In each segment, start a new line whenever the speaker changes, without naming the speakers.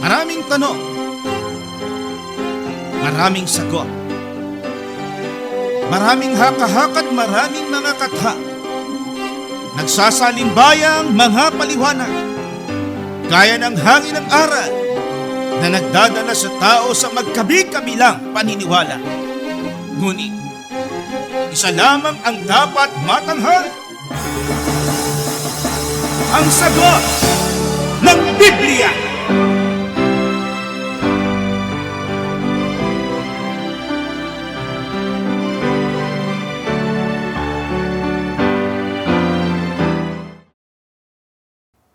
Maraming tanong, maraming sagot, maraming haka-haka at maraming mga katha. Nagsasalimbbayang mga paliwanag, gaya ng hangin ng aral na nagdadala sa tao sa magkabi-kabilang paniniwala. Ngunit, isa lamang ang dapat matanghal. Ang sagot ng Biblia.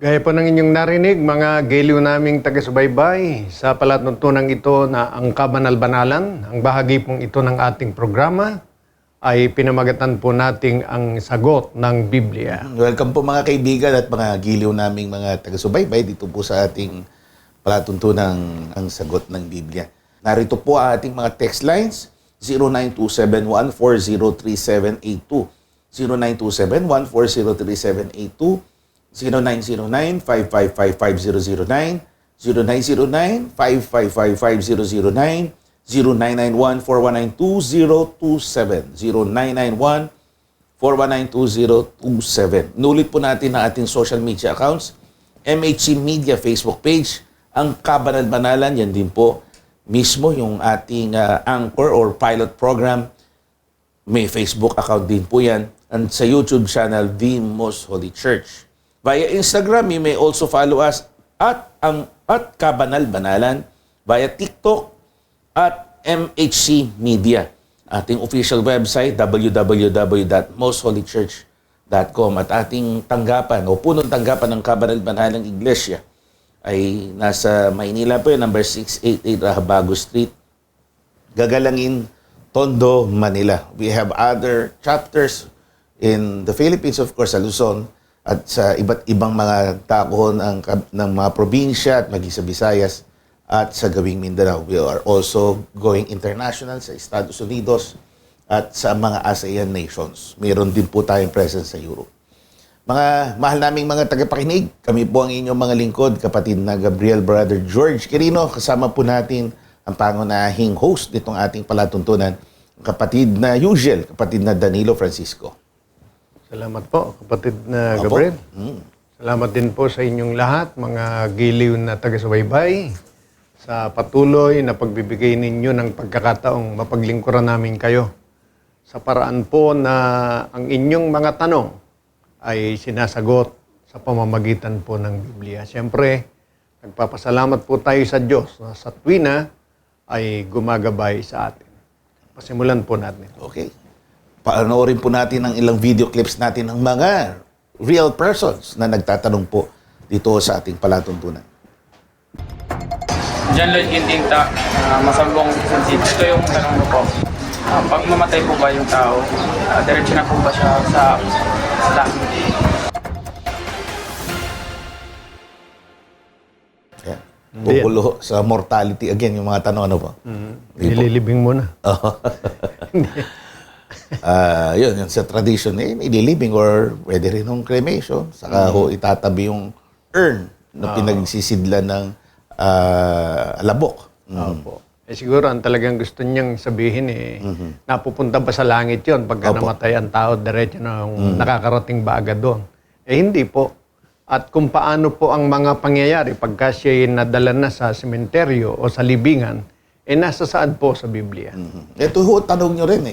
Gaya po ng inyong narinig, mga giliw naming taga-subaybay, sa palatuntunan ito na ang kabanal-banalan, ang bahagi pong ito ng ating programa, ay pinamagatan po nating ang sagot ng Biblia.
Welcome po mga kaibigan at mga giliw naming mga taga-subaybay dito po sa ating palatuntunan ang sagot ng Biblia. Narito po ang ating mga text lines, 0927-1403782, 0927-1403782, 0909-555-5009, 0909-555-5009, 0991-419-2027, 0991-419-2027. Nulit po natin ang ating social media accounts, MHC Media Facebook page, ang Kabanal-Banalan, yan din po mismo yung ating anchor or pilot program. May Facebook account din po yan. And sa YouTube channel, The Most Holy Church. Via Instagram, you may also follow us at Kabanal-Banalan, via TikTok at MHC Media. Ating official website, www.mostholychurch.com, at ating tanggapan o punong tanggapan ng Kabanal-Banalang Iglesia ay nasa Maynila po yun, number 688 Rahabago Street, Gagalangin, Tondo, Manila. We have other chapters in the Philippines, of course, sa Luzon, at sa iba't ibang mga dako ng mga probinsya at maging sa Visayas at sa gawing Mindanao. We are also going international sa Estados Unidos at sa mga ASEAN nations. Mayroon din po tayong presence sa Europe. Mga mahal naming mga tagapakinig, kami po ang inyong mga lingkod, kapatid na Gabriel Brother George Quirino. Kasama po natin ang pangunahing host nitong ating palatuntunan, kapatid na usual, kapatid na Danilo Francisco.
Salamat po, kapatid na Gabriel. Salamat din po sa inyong lahat, mga giliw na taga-subaybay, sa patuloy na pagbibigay ninyo ng pagkakataong mapaglingkuran namin kayo. Sa paraan po na ang inyong mga tanong ay sinasagot sa pamamagitan po ng Biblia. Siyempre, nagpapasalamat po tayo sa Diyos na sa tuwina ay gumagabay sa atin. Pasimulan po natin.
Okay. Paanoorin po natin ang ilang video clips natin ng mga real persons na nagtatanong po dito sa ating palatuntunan.
John Lloyd Quintinta, Masambong Sansit. Ito yung tanong ko po. Pag mamatay po ba yung tao, diretso na po ba siya sa langit?
Yeah. Pupulo sa mortality again yung mga tanong, ano po?
Nililibing mo na.
Yun sa tradition, ililibing or pwede rin ng cremation. Saka ho itatabi yung urn na pinagsisidlan ng labok.
Opo. Siguro ang talagang gusto niyang sabihin napupunta ba sa langit yon pagka namatay ang tao, diretso na nakakarating ba agad doon? Hindi po. At kung paano po ang mga pangyayari pagka siya'y nadala na sa sementeryo o sa libingan, nasa saan po sa Biblia?
Ito ho, tanong nyo rin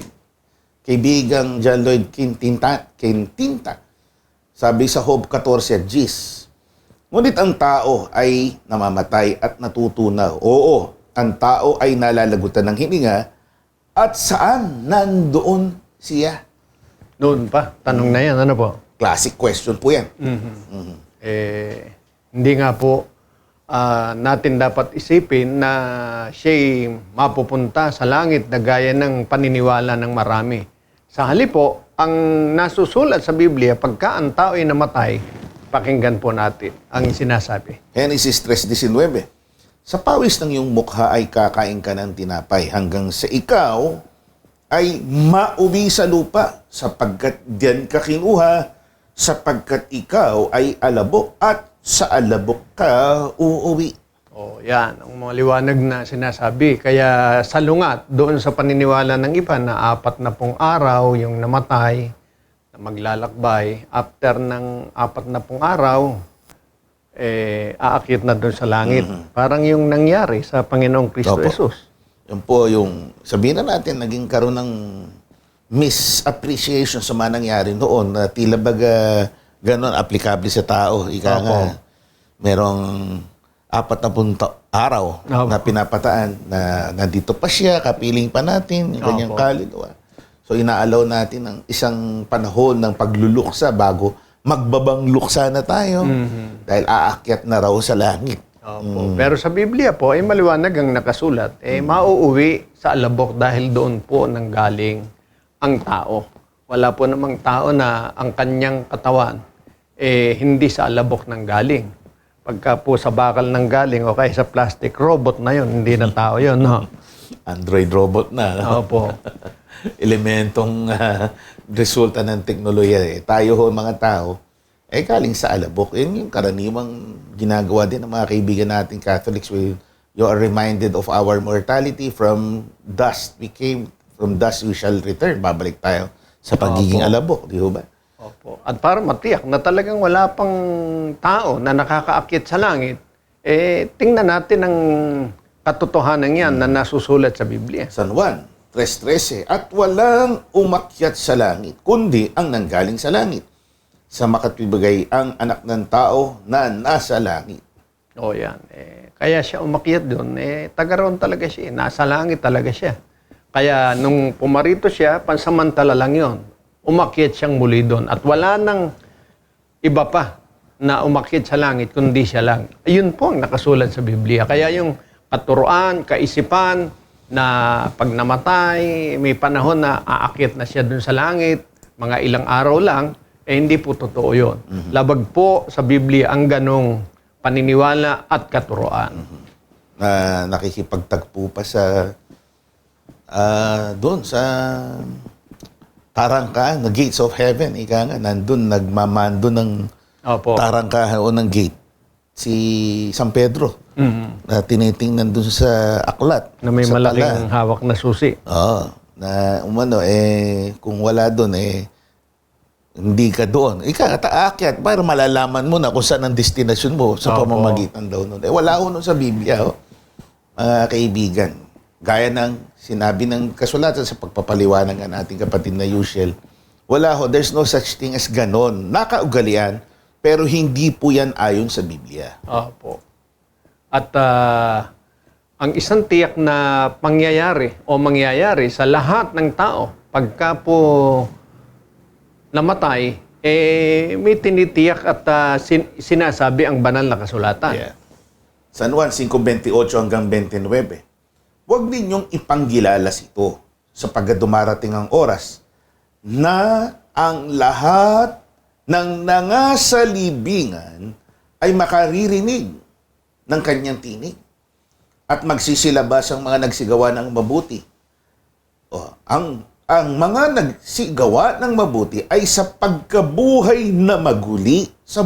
Kaibigang John Lloyd Quintinta, sabi sa Job 14 Gis, ngunit ang tao ay namamatay at natutunaw. Oo, ang tao ay nalalagutan ng hininga, at saan nandoon siya?
Noon pa, tanong na yan, ano po?
Classic question po yan.
Hindi nga po natin dapat isipin na siya'y mapupunta sa langit na gaya ng paniniwala ng marami. Sa halip po, ang nasusulat sa Biblia, pagka ang tao ay namatay, pakinggan po natin ang sinasabi.
Genesis 3:19, sa pawis ng iyong mukha ay kakain ka ng tinapay hanggang sa ikaw ay mauwi sa lupa sapagkat diyan ka kinuha, sapagkat ikaw ay alabok at sa alabok ka uuwi.
Yan. Ang mga liwanag na sinasabi. Kaya salungat doon sa paniniwala ng iba na 40 araw yung namatay, na maglalakbay. After ng 40 araw, aakyat na doon sa langit. Parang yung nangyari sa Panginoong Kristo
Opo.
Jesus.
Yun po yung, sabihin na natin, naging karoon ng misappreciation sa mga nangyari noon na tila baga ganon applicable sa tao. Ika nga, merong 40 araw na pinapataan na nandito pa siya, kapiling pa natin, yung kanyang kaluluwa. So inaalaw natin ang isang panahon ng pagluluksa bago magbabang luksa na tayo dahil aakyat na raw sa langit.
Pero sa Biblia po, ay maliwanag ang nakasulat, mauuwi sa alabok dahil doon po nanggaling ang tao. Wala po namang tao na ang kanyang katawan hindi sa alabok nang galing. Pagka po sa bakal nang galing o kaya sa plastic robot na yun, hindi na tao yun, no?
Android robot na. No?
Opo.
Elementong resulta ng teknolohiya. Tayo ho, mga tao, galing sa alabok. Yun yung karaniwang ginagawa din ng mga kaibigan natin Catholics. You are reminded of our mortality from dust. From dust we shall return. Babalik tayo sa pagiging alabok. Di ba?
Opo. At para matiyak na talagang wala pang tao na nakakaakyat sa langit, tingnan natin ang katotohanan yan na nasusulat sa Biblia.
San Juan 3:13, at walang umakyat sa langit, kundi ang nanggaling sa langit. Sa makatwibagay ang anak ng tao na nasa langit.
O yan. Kaya siya umakyat doon. Taga roon talaga siya. Nasa langit talaga siya. Kaya nung pumarito siya, pansamantala lang yon. Umakyat siyang muli doon. At wala nang iba pa na umakyat sa langit, kundi siya lang. Ayun po ang nakasulat sa Biblia. Kaya yung katuruan, kaisipan, na pag namatay, may panahon na aakyat na siya doon sa langit, mga ilang araw lang, hindi po totoo yun. Labag po sa Biblia ang ganong paniniwala at katuruan.
Nakikipagtagpo pa sa doon sa tarangka, the gates of heaven. Ika nga, nandun, nagmamando ng tarangka o ng gate. Si San Pedro, na tinitingnan dun sa aklat.
Na may
sa
malaking hawak na susi.
Oo. Na umano, kung wala dun, hindi ka doon. Aakyat para malalaman mo na kung saan ang destinasyon mo sa pamamagitan daw nun. Wala ho nun sa Biblia, mga kaibigan. Gaya ng sinabi ng kasulatan sa pagpapaliwanag ng ating kapatid na Yushel, wala ho, there's no such thing as ganon. Nakaugalian, pero hindi po yan ayon sa Biblia.
Opo. At ang isang tiyak na mangyayari sa lahat ng tao, pagka po namatay, may tinitiyak at sinasabi ang banal na kasulatan.
Yeah. San Juan 5:28 hanggang 29. Huwag ninyong ipanggilalas ito sapagkat dumarating ang oras na ang lahat ng nangasalibingan ay makaririnig ng kanyang tinig at magsisilabas ang mga nagsigawa ng mabuti. Ang mga nagsigawa ng mabuti ay sa pagkabuhay na maguli sa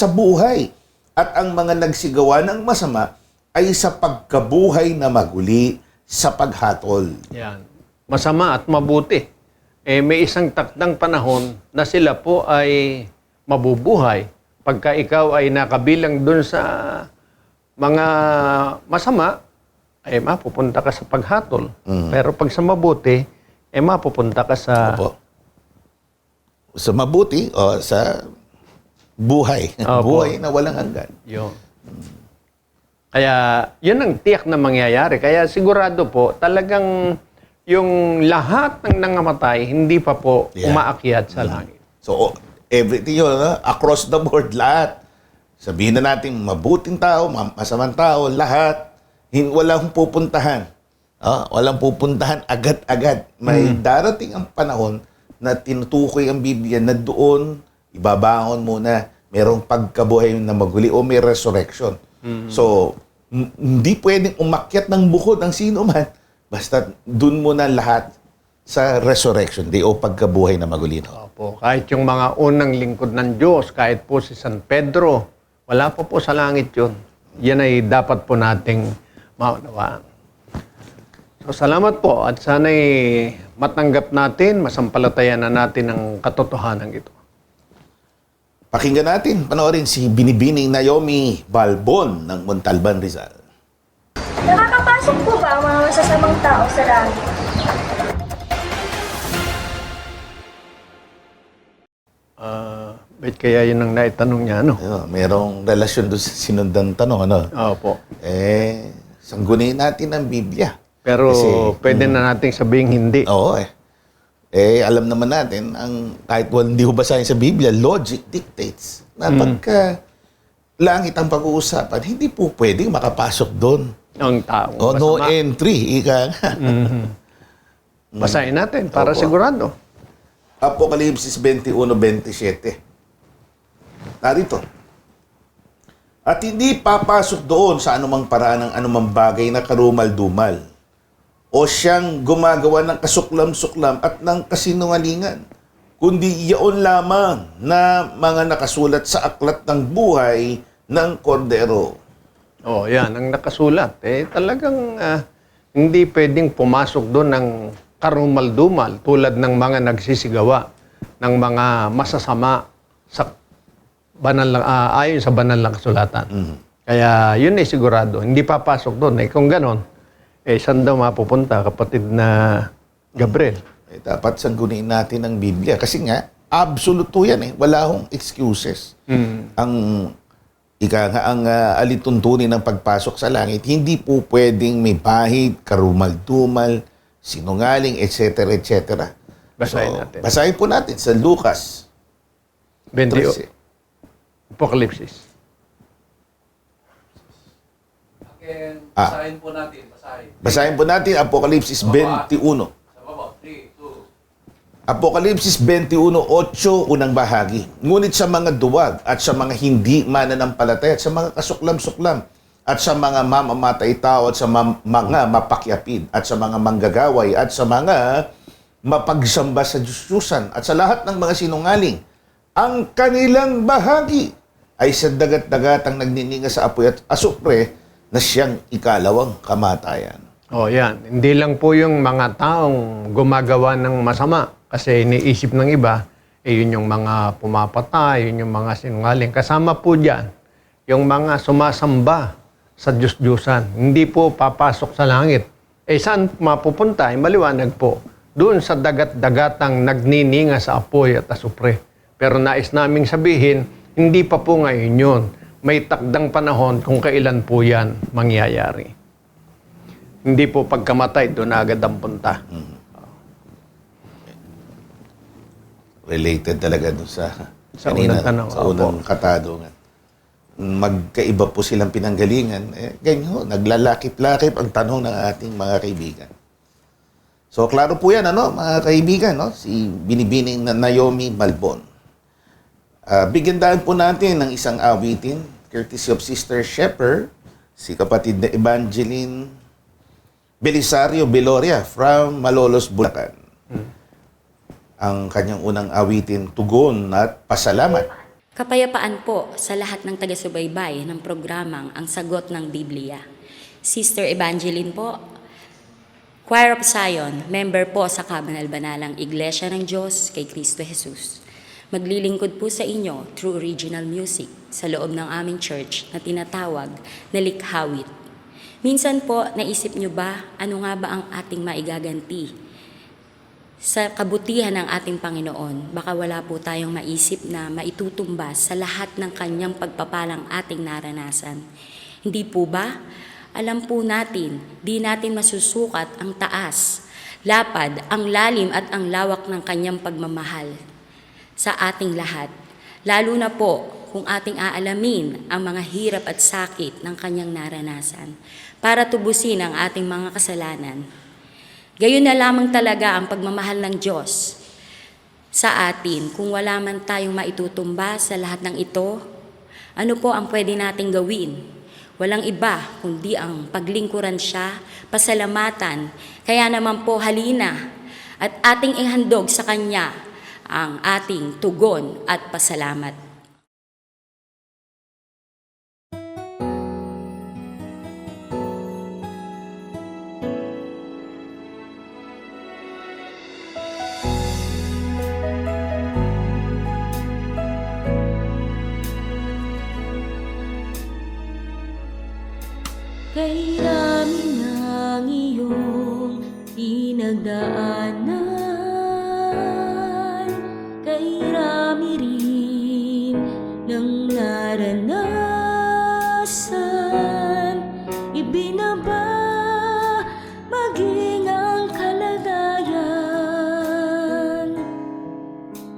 buhay. At ang mga nagsigawa ng masama ay sa pagkabuhay na maguli sa paghatol.
Yan. Masama at mabuti. May isang takdang panahon na sila po ay mabubuhay. Pagka ikaw ay nakabilang dun sa mga masama, mapupunta ka sa paghatol. Pero pag sa mabuti, mapupunta ka sa...
Opo. Sa mabuti o sa buhay. Buhay na walang hanggan.
Yun. Kaya yun ang tiyak na mangyayari. Kaya sigurado po, talagang yung lahat ng nangamatay, hindi pa po umaakyat sa langit.
So, everything yun, across the board, lahat. Sabihin na natin, mabuting tao, masamang tao, lahat, walang pupuntahan. Walang pupuntahan agad-agad. May darating ang panahon na tinutukoy ang Biblia na doon, ibabangon muna, merong pagkabuhay na maguli o may resurrection. So, hindi pwedeng umakyat ng bukod ang sino man. Basta doon muna lahat sa resurrection day o pagkabuhay na magulino.
Opo. Kahit yung mga unang lingkod ng Diyos, kahit po si San Pedro, wala pa po sa langit yun. Yan ay dapat po nating maunawaan. So, salamat po at sana'y matanggap natin, masampalatayan na natin ang katotohanan ito.
Pakinggan natin, panoorin si Binibining Naomi Balbon ng Montalban, Rizal.
Nakakapasok po ba ang mga masasamang tao sa langit?
Ba't kaya yun ang naitanong niya, ano?
Ayun, merong relasyon doon sa sinundang tanong, ano?
Opo.
Sanggunin natin ang Biblia.
Pero
Kasi,
pwede na nating sabihin hindi.
Oo alam naman natin, kahit hindi ko basahin sa Biblia, logic dictates na pagka langit ang pag-uusapan, hindi po pwedeng makapasok doon.
Ang taong
No
masama.
entry, ika nga.
Basahin natin para
Opo.
sigurado.
Apokalipsis 21:27. Narito. At hindi papasok doon sa anumang paraan ng anumang bagay na karumal-dumal o siyang gumagawa ng kasuklam-suklam at ng kasinungalingan, kundi iyon lamang na mga nakasulat sa aklat ng buhay ng kordero.
Oh, yan ang nakasulat. Talagang hindi pwedeng pumasok doon ng karumal-dumal tulad ng mga nagsisigawa ng mga masasama sa ayon sa banal na kasulatan. Kaya yun ay sigurado. Hindi papasok doon. Kung ganon, saan daw mapupunta, kapatid na Gabriel?
Dapat sanggunin natin ang Biblia. Kasi nga, absolute yan Wala hong excuses. Ang alituntunin ng pagpasok sa langit, hindi po pwedeng may bahid, karumal-dumal, sinungaling, etc. etc.
Basahin natin.
Basahin po natin sa Lucas
20,
13.
Apokalipsis.
Basahin po natin.
Basahin po natin Apokalipsis 21.
Sa baba, 3, 2.
Apokalipsis 21:8, unang bahagi. Ngunit sa mga duwag at sa mga hindi mananampalataya at sa mga kasuklam-suklam at sa mga mamamatay tao at sa mga mapakyapid at sa mga manggagaway at sa mga mapagsamba sa Diyos-Diyusan at sa lahat ng mga sinungaling, ang kanilang bahagi ay sa dagat-dagatang nagnininga sa apoy at asupre na siyang ikalawang kamatayan.
Oh, yan. Hindi lang po yung mga taong gumagawa ng masama kasi iniisip ng iba, yun yung mga pumapatay, yun yung mga sinungaling. Kasama po dyan, yung mga sumasamba sa Diyos-Diyusan. Hindi po papasok sa langit. Saan mapupunta? Maliwanag po. Doon sa dagat-dagatang nagnininga sa apoy at asupre. Pero nais naming sabihin, hindi pa po ngayon yun. May takdang panahon kung kailan po yan mangyayari. Hindi po pagkamatay, doon na agad ang punta.
Related talaga doon sa
unang tanong.
sa unang katanungan. Magkaiba po silang pinanggalingan. Ganyan, naglalakip-lakip ang tanong ng ating mga kaibigan. So, klaro po yan, mga kaibigan, si Binibining na Naomi Balbon. Bigyan daan po natin ng isang awitin, courtesy of Sister Shepherd, si kapatid na Evangeline Belisario Beloria from Malolos, Bulacan. Ang kanyang unang awitin, tugon at pasalamat.
Kapayapaan po sa lahat ng taga-subaybay ng programang Ang Sagot ng Biblia. Sister Evangeline po, Choir of Zion, member po sa Kabanal-Banalang Iglesia ng Diyos kay Kristo Jesus. Maglilingkod po sa inyo through original music sa loob ng aming church na tinatawag na Likhawit. Minsan po, naisip nyo ba ano nga ba ang ating maigaganti sa kabutihan ng ating Panginoon? Baka wala po tayong maisip na maitutumbas sa lahat ng kanyang pagpapalang ating naranasan. Hindi po ba? Alam po natin, di natin masusukat ang taas, lapad, ang lalim at ang lawak ng kanyang pagmamahal sa ating lahat. Lalo na po kung ating aalamin ang mga hirap at sakit ng kanyang naranasan para tubusin ang ating mga kasalanan. Gayon na lamang talaga ang pagmamahal ng Diyos sa atin. Kung wala man tayong maitutumba sa lahat ng ito, ano po ang pwede nating gawin? Walang iba kundi ang paglingkuran siya, pasalamatan. Kaya naman po halina at ating ihandog sa Kanya ang ating tugon at pasalamat. kay rami ng iyong pinagdaanan, kay rami rin ng naranasan, ibinaba maging ang kalagayan.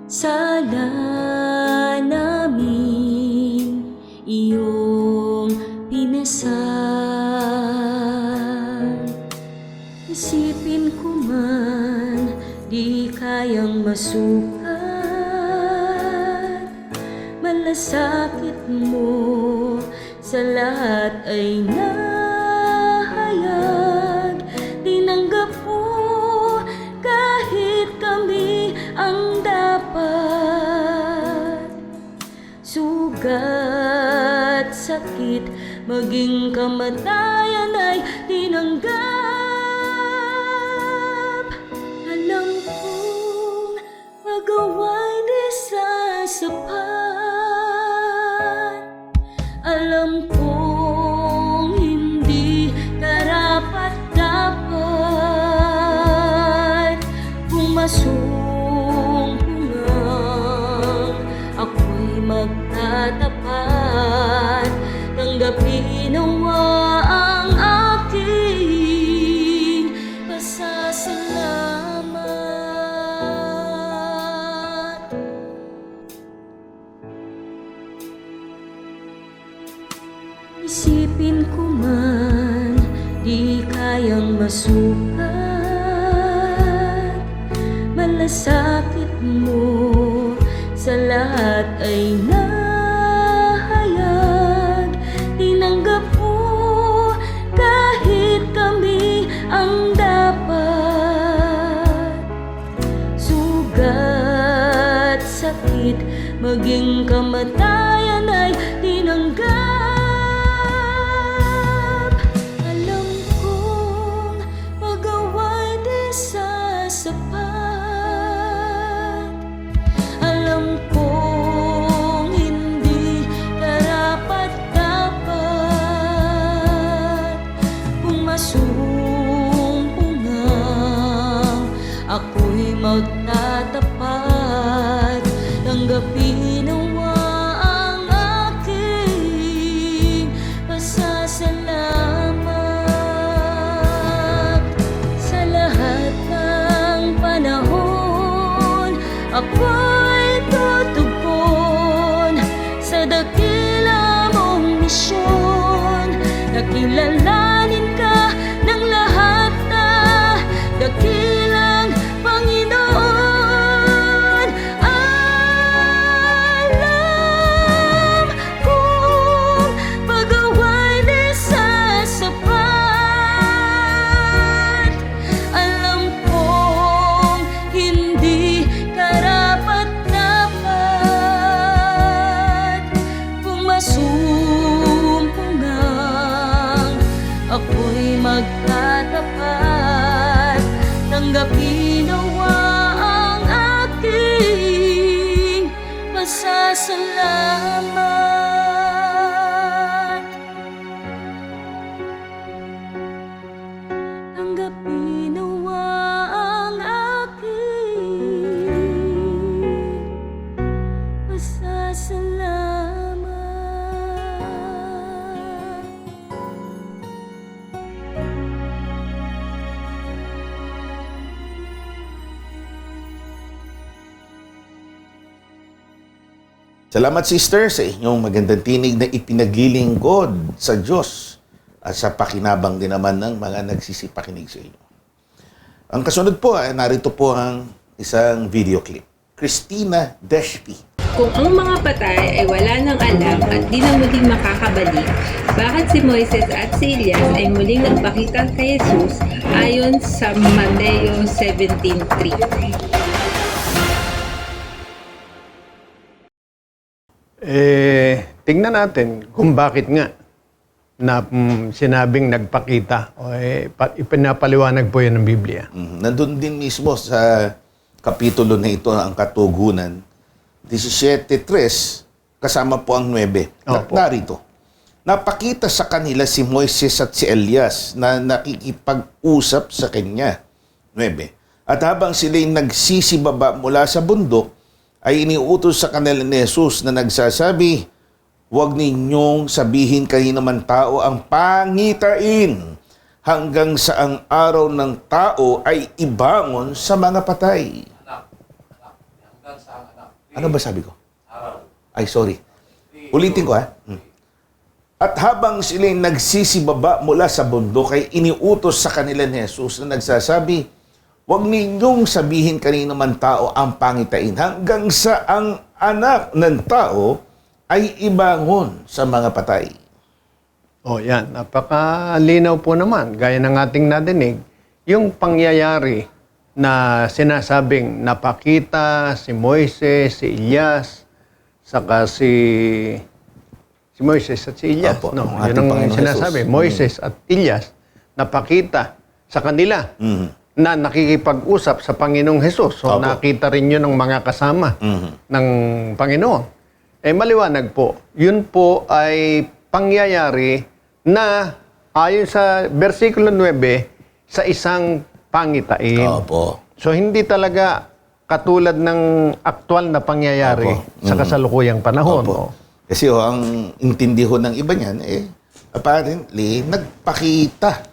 Sala namin iyong pinasal. Isipin ko man di kayang masukat, malasakit mo sa lahat ay nahayag. Tinanggap mo kahit kami ang dapat. Sugat, sakit, maging kamatayan ay tinanggap. Alam kong magawa'y di sasapat. Alam kong hindi karapat-dapat. Kung masumpungan, ako'y magtatapat. Tanggapin nawa ang aking pasasalamat. Isipin ko man di kayang masukat, malasakit mo sa lahat ay nahayag. Tinanggap mo kahit kami ang dapat. Sugat, sakit, maging kamatayan ay tinanggap. Alam kong magawa'y di sasapat. Alam kong hindi karapat-dapat. Kung masumpungan, ako'y magtatapat. Tanggapin nawa ang aking pasasalamat. Sa lahat ng panahon, ako'y tutugon sa dakila mong misyon. Nakilalanin ka ng lahat na dakilang Panginoon. Alam kong pagawa'y di sasapat. Alam kong hindi karapat-dapat. Kung masumpungan, ako'y magtatapat. Tanggapin nawa ang aking pasasalamat. Tanggapin nawa ang aking pasasalamat.
Salamat sister sa inyong magandang tinig na ipinaglilingkod sa Diyos at sa pakinabang din naman ng mga nagsisipakinig sa inyo. Ang kasunod po ay narito po ang isang video clip. Christina Deshpi.
Kung ang mga patay ay wala nang alam at di na muling makakabalik, bakit si Moises at si Elias ay muling nagpakita kay Jesus ayon sa Mateo 17:3?
Tingnan natin kung bakit nga na sinabing nagpakita o ipinapaliwanag po yan ng Biblia.
Nandun din mismo sa kapitulo na ito ang katugunan 17:3 kasama po ang 9.
Opo.
Narito. napakita sa kanila si Moises at si Elias na nakikipag-usap sa kanya. 9. At habang sila'y nagsisibaba mula sa bundok, ay iniutos sa kanila ni Jesus na nagsasabi, huwag ninyong sabihin kanino man tao ang pangitain hanggang sa ang araw ng tao ay ibangon sa mga patay.
Hanggang sa anak.
Ano ba sabi ko?
Araw.
Ay, sorry. Ulitin ko, ha? At habang sila'y nagsisibaba mula sa bundok, ay iniutos sa kanila ni Jesus na nagsasabi, huwag ninyong sabihin kanino man tao ang pangitain hanggang sa ang anak ng tao ay ibangon sa mga patay.
O yan, napakalinaw po naman. Gaya ng ating nadinig, yung pangyayari na sinasabing napakita si Moises, si Elias, saka si Moises at si Elias.
Opo,
No,
ang
yun
ating
ang
Panginoong
sinasabi.
Jesus.
Moises at Elias, napakita sa kanila na nakikipag-usap sa Panginoong Jesus. So
Opo.
nakita rin yun ng mga kasama ng Panginoon. Eh maliwanag po, yun po ay pangyayari na ayon sa versikulo 9 sa isang pangitain.
Opo.
So hindi talaga katulad ng aktual na pangyayari
Opo.
sa kasalukuyang panahon.
Opo. Kasi ang intindi ho ng iba niyan, apparently, nagpakita.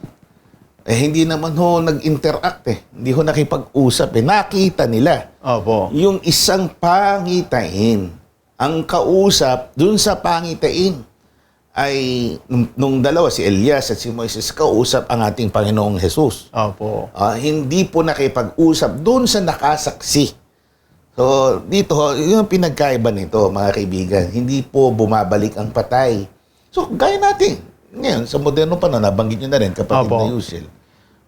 Hindi naman ho nag-interact Hindi ho nakipag-usap Nakita nila.
Opo.
Yung isang pangitain, ang kausap dun sa pangitain ay nung dalawa, si Elias at si Moises, kausap ang ating Panginoong Jesus.
Opo.
Hindi po nakipag-usap dun sa nakasaksi. So, dito, yung pinagkaiba nito, mga kaibigan, hindi po bumabalik ang patay. So, gaya natin. Ngayon, sa moderno pa nabanggit nyo na rin, kapatid
Opo.
na Yusel.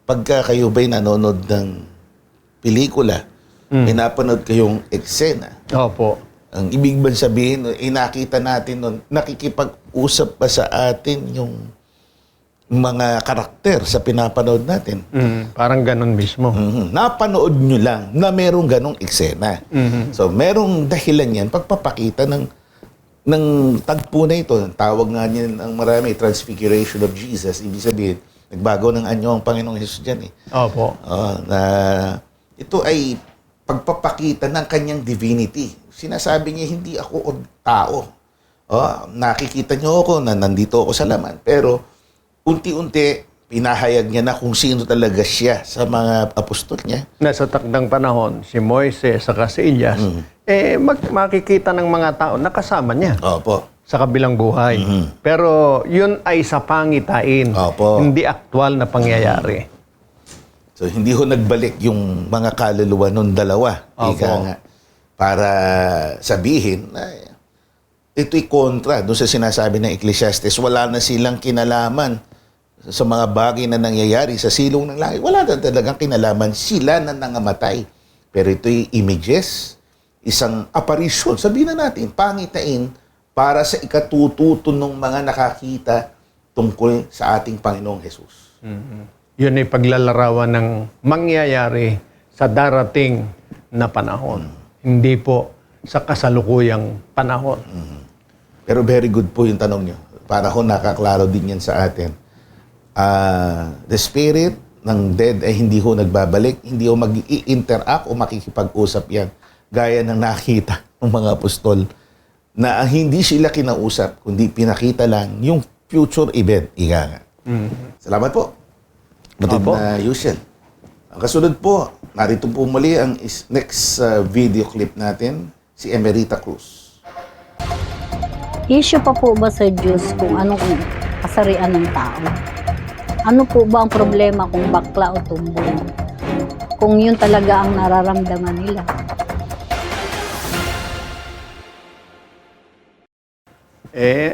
Pagka kayo ba'y nanonood ng pelikula, pinapanood kayong eksena,
Opo.
ang ibig bang sabihin, nakita natin nun, nakikipag-usap pa sa atin yung mga karakter sa pinapanood natin.
Parang ganun mismo.
Napanood nyo lang na merong ganong eksena. So, merong dahilan yan, pagpapakita ng tagpo na ito. Tawag nga niyan ang marami, Transfiguration of Jesus. Ibig sabihin, nagbago ng anyo ang Panginoong Jesus dyan.
Opo.
Na ito ay pagpapakita ng kanyang divinity. Sinasabi niya, hindi ako tao. Nakikita niyo ako na nandito ako sa laman. Pero, unti-unti, pinahayag niya na kung sino talaga siya sa mga apostol niya.
Nasa takdang panahon, si Moises saka si Elias, makikita ng mga tao na kasama niya
Opo.
sa kabilang buhay. Pero yun ay sa pangitain,
Opo.
hindi aktual na pangyayari.
So, hindi ho nagbalik yung mga kaluluwa nung dalawa.
Opo.
Ika nga, para sabihin na ito'y kontra doon sa sinasabi ng Ecclesiastes. Wala na silang kinalaman sa mga bagay na nangyayari sa silong ng langit. Wala na talagang kinalaman. Sila na nangamatay. Pero ito'y images, isang apparition. Sabihin na natin, pangitain para sa ikatututo ng mga nakakita tungkol sa ating Panginoong Jesus.
Yun ay paglalarawan ng mangyayari sa darating na panahon. Hindi po sa kasalukuyang panahon.
Pero very good po yung tanong nyo. Para ho nakaklaro din yan sa atin. The spirit ng dead ay hindi ho nagbabalik, hindi ho mag-i-interact o makikipag-usap yan. Gaya ng nakita ng mga apostol na hindi sila kinausap, kundi pinakita lang yung future event. Ika nga. Salamat po. Matid
Opo.
na Yusel. Ang kasunod po, narito po muli ang next video clip natin, si Emerita Cruz.
Issue pa po ba sa Diyos kung anong kasarian ng tao? Ano po ba ang problema kung bakla o tumbong? Kung yun talaga ang nararamdaman nila.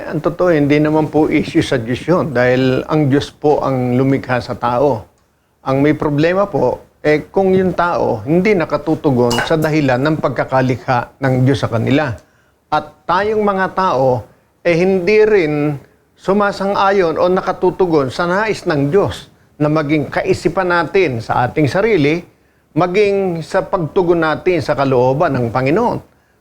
Ang totoo, hindi naman po issue sa Diyos yun dahil ang Diyos po ang lumikha sa tao. Ang may problema po, kung yung tao hindi nakatutugon sa dahilan ng pagkakalikha ng Diyos sa kanila. At tayong mga tao, hindi rin sumasang-ayon o nakatutugon sa nais ng Diyos na maging kaisipan natin sa ating sarili, maging sa pagtugon natin sa kalooban ng Panginoon.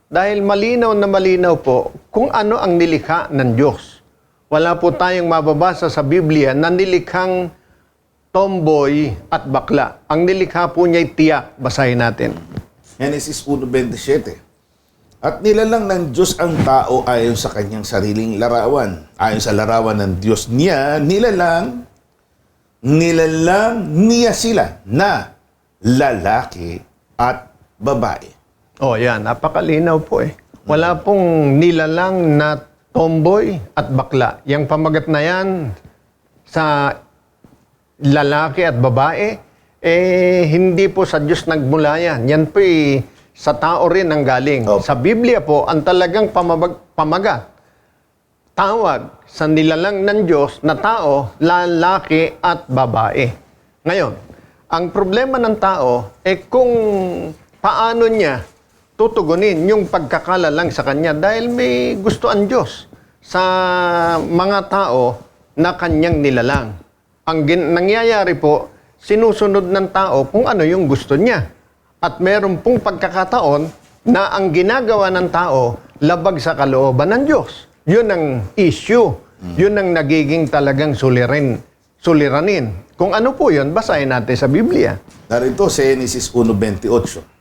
Dahil malinaw na malinaw po kung ano ang nilikha ng Diyos. Wala po tayong mababasa sa Biblia na nilikhang tomboy at bakla. Ang nilikha po niya ay tiyak. Basahin natin.
Genesis 1:27. At nilalang ng Diyos ang tao ayon sa kanyang sariling larawan. Ayon sa larawan ng Diyos niya, nilalang niya sila na lalaki at babae.
Oh, yan. Napakalinaw po eh. Wala pong nilalang na tomboy at bakla. Yang pamagat na yan sa lalaki at babae, hindi po sa Diyos nagmula yan. Yan po sa tao rin ang galing.
Opo.
Sa Biblia po, ang talagang pamagat, tawag sa nilalang ng Diyos na tao, lalaki at babae. Ngayon, ang problema ng tao, kung paano niya tutugunin yung pagkakalalang sa kanya dahil may gusto ang Diyos sa mga tao na kanyang nilalang. Ang nangyayari po, sinusunod ng tao kung ano yung gusto niya. At meron pong pagkakataon na ang ginagawa ng tao labag sa kalooban ng Diyos. Yun ang issue. Yun ang nagiging talagang suliranin. Kung ano po yun, basahin natin sa Biblia.
Narito sa Genesis 1:28.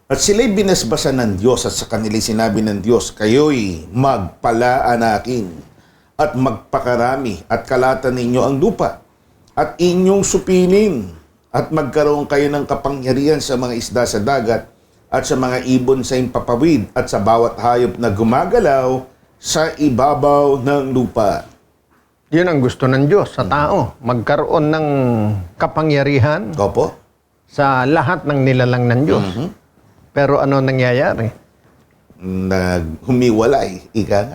At sila'y binasbasan ng Diyos at sa kanila sinabi ng Diyos, kayo'y magpalaanakin at magpakarami at kalatan ninyo ang lupa at inyong supinin at magkaroon kayo ng kapangyarihan sa mga isda sa dagat at sa mga ibon sa impapawid at sa bawat hayop na gumagalaw sa ibabaw ng lupa.
Yun ang gusto ng Diyos sa tao. Magkaroon ng kapangyarihan
Opo?
sa lahat ng nilalang ng Diyos. Pero ano nangyayari?
Humiwalay,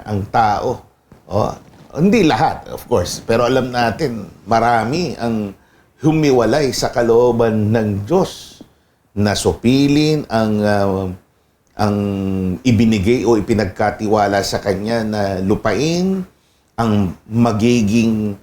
ang tao. Hindi lahat, of course. Pero alam natin, marami ang humiwalay sa kalooban ng Diyos na supilin ang ibinigay o ipinagkatiwala sa Kanya na lupain ang magiging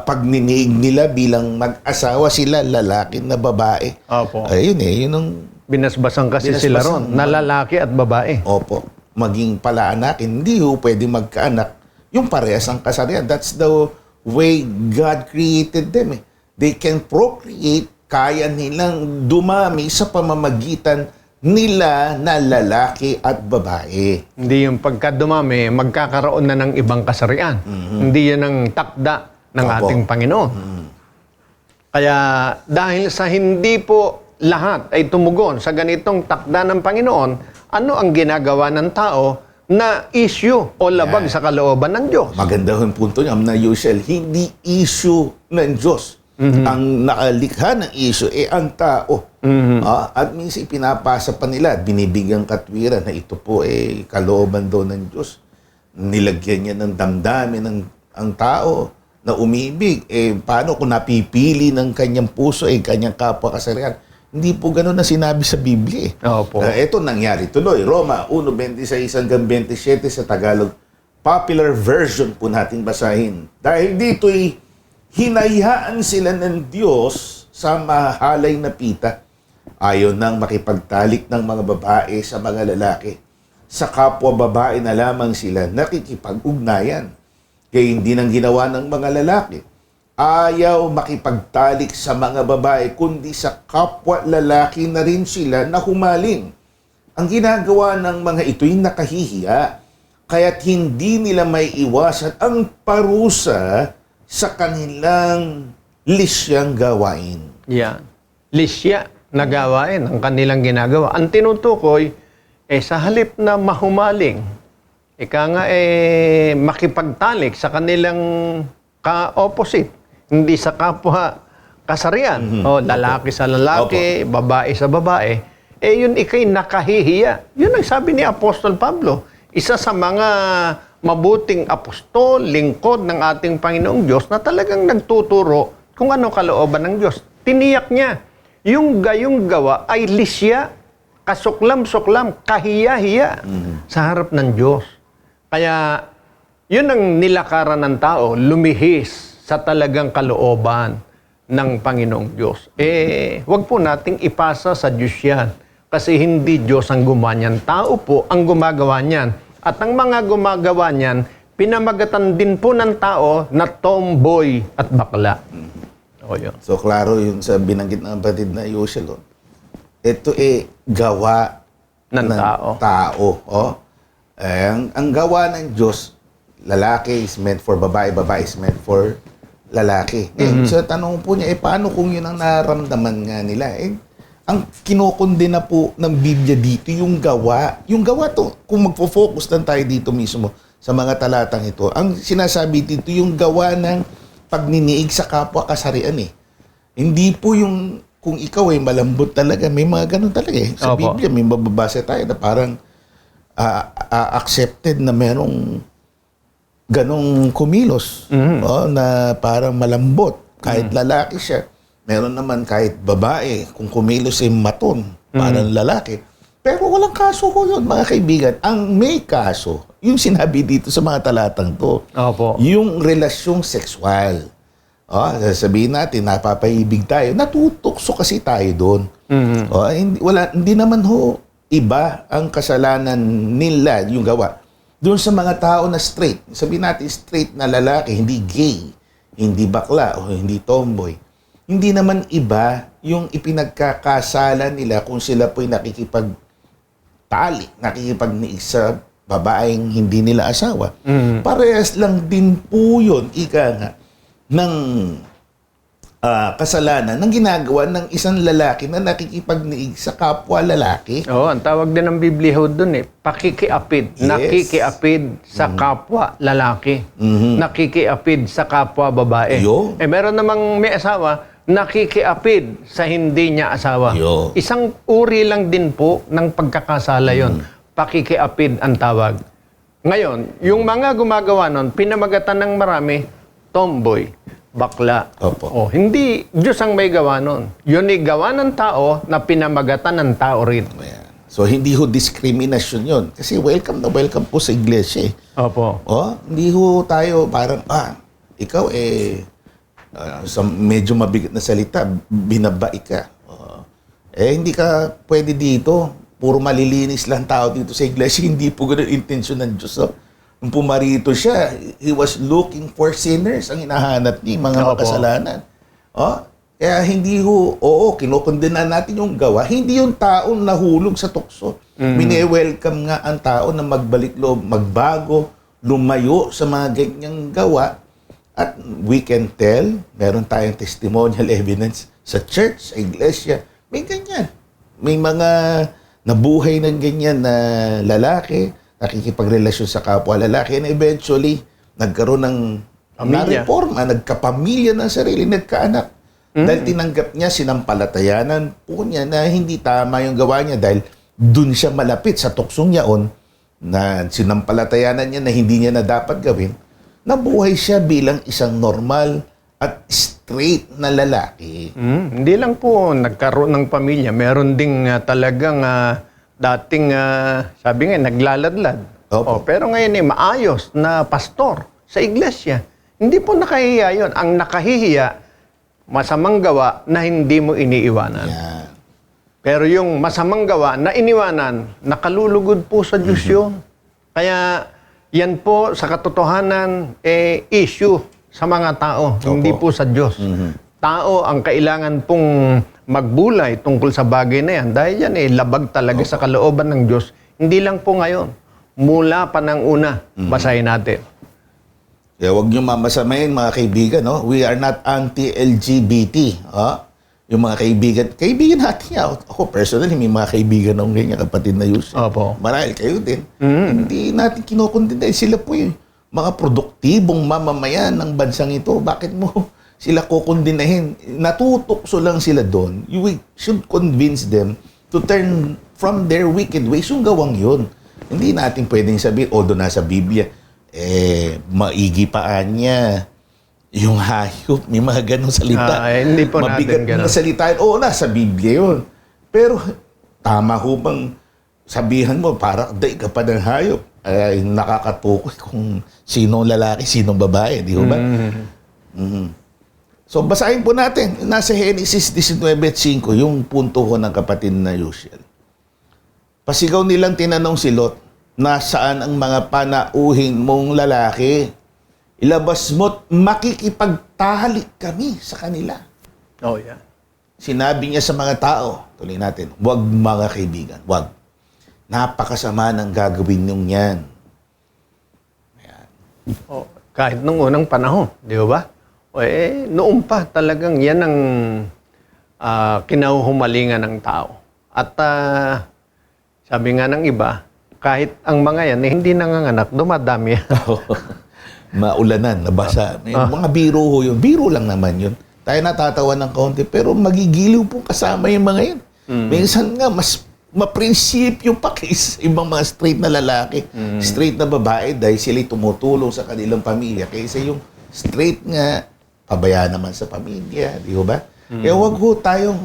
pagninig nila bilang mag-asawa sila, lalaki na babae.
Opo.
Ayun yun ang
Binasbasan kasi sila ron, na lalaki at babae.
Opo. Maging palaanakin, hindi pwede magkaanak. Yung parehas ang kasarian. That's the way God created them. They can procreate, kaya nilang dumami sa pamamagitan nila na lalaki at babae.
Hindi yung pagka dumami, magkakaroon na ng ibang kasarian. Hindi yan ang takda ng
Opo.
ating Panginoon. Kaya dahil sa hindi po lahat ay tumugon sa ganitong takda ng Panginoon, ano ang ginagawa ng tao na issue o labag sa kalooban ng Diyos?
Maganda yung punto niya, na usual, hindi issue ng Diyos. Ang nakalikha ng issue ang tao. At minsan pinapasa pa nila, binibigyan katwiran na ito po kalooban daw ng Diyos. Nilagyan niya ng damdamin ang tao na umibig. Paano kung napipili ng kanyang puso kanyang kapwa kasarian? Hindi po gano'n na sinabi sa Biblia.
Opo.
Ito nangyari tuloy. Roma 1:26 hanggang 27 sa Tagalog. Popular version po natin basahin. Dahil dito'y hinayaan sila ng Diyos sa mahalay na pita. Ayaw nang makipagtalik ng mga babae sa mga lalaki. Sa kapwa babae na lamang sila nakikipag-ugnayan. Kaya hindi nang ginawa ng mga lalaki. Ayaw makipagtalik sa mga babae, kundi sa kapwa lalaki na rin sila na humaling. Ang ginagawa ng mga ito'y nakahihiya, kaya't hindi nila may iwasan ang parusa sa kanilang lisyang gawain.
Yan. Lisya na gawain ang kanilang ginagawa. Ang tinutukoy, sa halip na mahumaling, makipagtalik sa kanilang ka-opposite. Hindi sa kapwa kasarian. Lalaki sa lalaki, babae sa babae. Yun ikay nakahihiya. Yun ang sabi ni Apostol Pablo. Isa sa mga mabuting apostol, lingkod ng ating Panginoong Diyos na talagang nagtuturo kung ano kalooban ng Diyos. Tiniyak niya, yung gayong gawa ay lisya, kasuklam-suklam, kahiya-hiya sa harap ng Diyos. Kaya yun ang nilakaran ng tao, lumihis sa talagang kalooban ng Panginoong Diyos. Wag po nating ipasa sa Diyos yan. Kasi hindi Diyos ang gumawa niyan. Tao po ang gumagawa niyan. At ang mga gumagawa niyan, pinamagatan din po ng tao na tomboy at bakla. O yun.
So, klaro yung sa binanggit ng kapatid na usual. Ito gawa
Ng tao.
Oh. Ang gawa ng Diyos, lalaki is meant for babae, babae is meant for lalaki. So, tanong po niya, paano kung yun ang nararamdaman nga nila? Ang kinokondena po ng Biblia dito, yung gawa. Yung gawa to, kung magfo-focus lang tayo dito mismo sa mga talatang ito, ang sinasabi dito, yung gawa ng pagniniig sa kapwa kasarian Hindi po yung, kung ikaw ay malambot talaga, may mga ganun talaga Sa
Opo.
Biblia, may mababasa tayo na parang accepted na merong ganong kumilos. Na parang malambot. Kahit lalaki siya. Meron naman kahit babae, kung kumilos ay maton, parang lalaki. Pero walang kaso ko yun, mga kaibigan. Ang may kaso, yung sinabi dito sa mga talatang to,
Opo.
yung relasyong sexual. Sabihin natin, napapaibig tayo. Natutokso kasi tayo doon. Hindi naman iba ang kasalanan nila, yung gawa. Doon sa mga tao na straight. Sabihin natin, straight na lalaki, hindi gay, hindi bakla, o hindi tomboy. Hindi naman iba yung ipinagkakasalan nila kung sila po'y nakikipagtali, nakikipagniig sa babaeng hindi nila asawa. Parehas lang din po yun, ng kasalanan ng ginagawa ng isang lalaki na nakikipagniig sa kapwa lalaki.
Ang tawag din ng Biblia doon pakikiapid.
Yes.
Nakikiapid sa kapwa lalaki. Nakikiapid sa kapwa babae.
Yo.
Meron namang may asawa, nakikiapid sa hindi niya asawa.
Yo.
Isang uri lang din po ng pagkakasala yon. Pakikiapid ang tawag. Ngayon, yung mga gumagawa nun, pinamagatan ng marami, tomboy, bakla.
Opo.
Hindi Diyos ang may gawa nun. Yun ay gawa ng tao na pinamagatan ng tao rin.
Ayan. So, hindi discrimination yun. Kasi welcome na welcome po sa iglesia.
Opo.
Hindi tayo parang, ikaw sa medyo mabigat na salita, binabai ka. Hindi ka pwede dito. Puro malilinis lang tao dito sa iglesia. Hindi po ganun intensyon ng Diyos. Nung pumarito siya, He was looking for sinners. Ang hinahanap niya, mga makasalanan. Kaya hindi kinokondena natin yung gawa. Hindi yung taong nahulog sa tukso. Mine-welcome nga ang tao na magbalik loob, magbago, lumayo sa mga ganyang gawa. At we can tell, meron tayong testimonial evidence sa church, sa iglesia. May ganyan. May mga nabuhay ng ganyan na lalaki, nakikipagrelasyon sa kapwa lalaki, and eventually, nagkaroon ng reforma, nagkapamilya ng sarili, nagkaanak. Dahil tinanggap niya, sinampalatayanan po niya na hindi tama yung gawa niya dahil dun siya malapit sa tuksong yaon na sinampalatayanan niya na hindi niya na dapat gawin, nabuhay siya bilang isang normal at straight na lalaki.
Hindi lang po nagkaroon ng pamilya. Meron ding talagang dating, sabi nga, naglaladlad. Pero ngayon maayos na pastor sa iglesia. Hindi po nakahihiya yun. Ang nakahihiya, masamang gawa na hindi mo iniiwanan.
Yeah.
Pero yung masamang gawa na iniwanan, nakalulugod po sa Diyos yun. Kaya yan po sa katotohanan issue sa mga tao, hindi po sa Diyos. Tao ang kailangan pong magbulay tungkol sa bagay na yan. Dahil yan labag talaga sa kalooban ng Diyos. Hindi lang po ngayon. Mula pa ng una, basahin natin.
Kaya huwag niyo mamasamayin, mga kaibigan. We are not anti-LGBT. Yung mga kaibigan natin. Ako personally, may mga kaibigan akong ganyan, kapatid na Yusuf.
Opo.
Marahil kayo din. Hindi natin kinokondena dahil sila po mga produktibong mamamayan ng bansang ito. Bakit mo sila kukondenahin? Natutokso lang sila doon. You should convince them to turn from their wicked ways. Yung gawang yun. Hindi natin pwedeng sabihin, although nasa Biblia, maigi paan niya. Yung hayop, may mga ganong salita.
Hindi po
mabigat
natin
na salita. Nasa Biblia yun. Pero tama ho bang sabihan mo, para day ka pa ng hayop? Nakakatukoy kung sinong lalaki, sinong babae. Di ba? So, basahin po natin. Nasa Genesis 19:5, yung punto ko ng kapatid na Yusiel. Pasigaw nilang tinanong si Lot, nasaan ang mga panauhin mong lalaki. Ilabas mo't makikipagtalik kami sa kanila.
Oh, yan.
Sinabi niya sa mga tao, tuloy natin, wag mga kaibigan, wag. Napakasama ng gagawin niyong yan.
Oh, kahit nung unang panahon, di ba? O, noon pa talagang yan ang kinahuhumalingan ng tao. At sabi nga ng iba, kahit ang mga yan hindi nanganganak, dumadami yan.
Maulanan, nabasa. May mga biro ho yun. Biro lang naman yun. Tayo natatawa ng kaunti, pero magigiliw po kasama yung mga yan. Minsan nga, mas maprinsipyo pa kaysa ibang mga straight na lalaki. Straight na babae dahil sila tumutulong sa kanilang pamilya. Kaysa yung straight nga, pabayaan naman sa pamilya. Di ba? Kaya wag ho tayong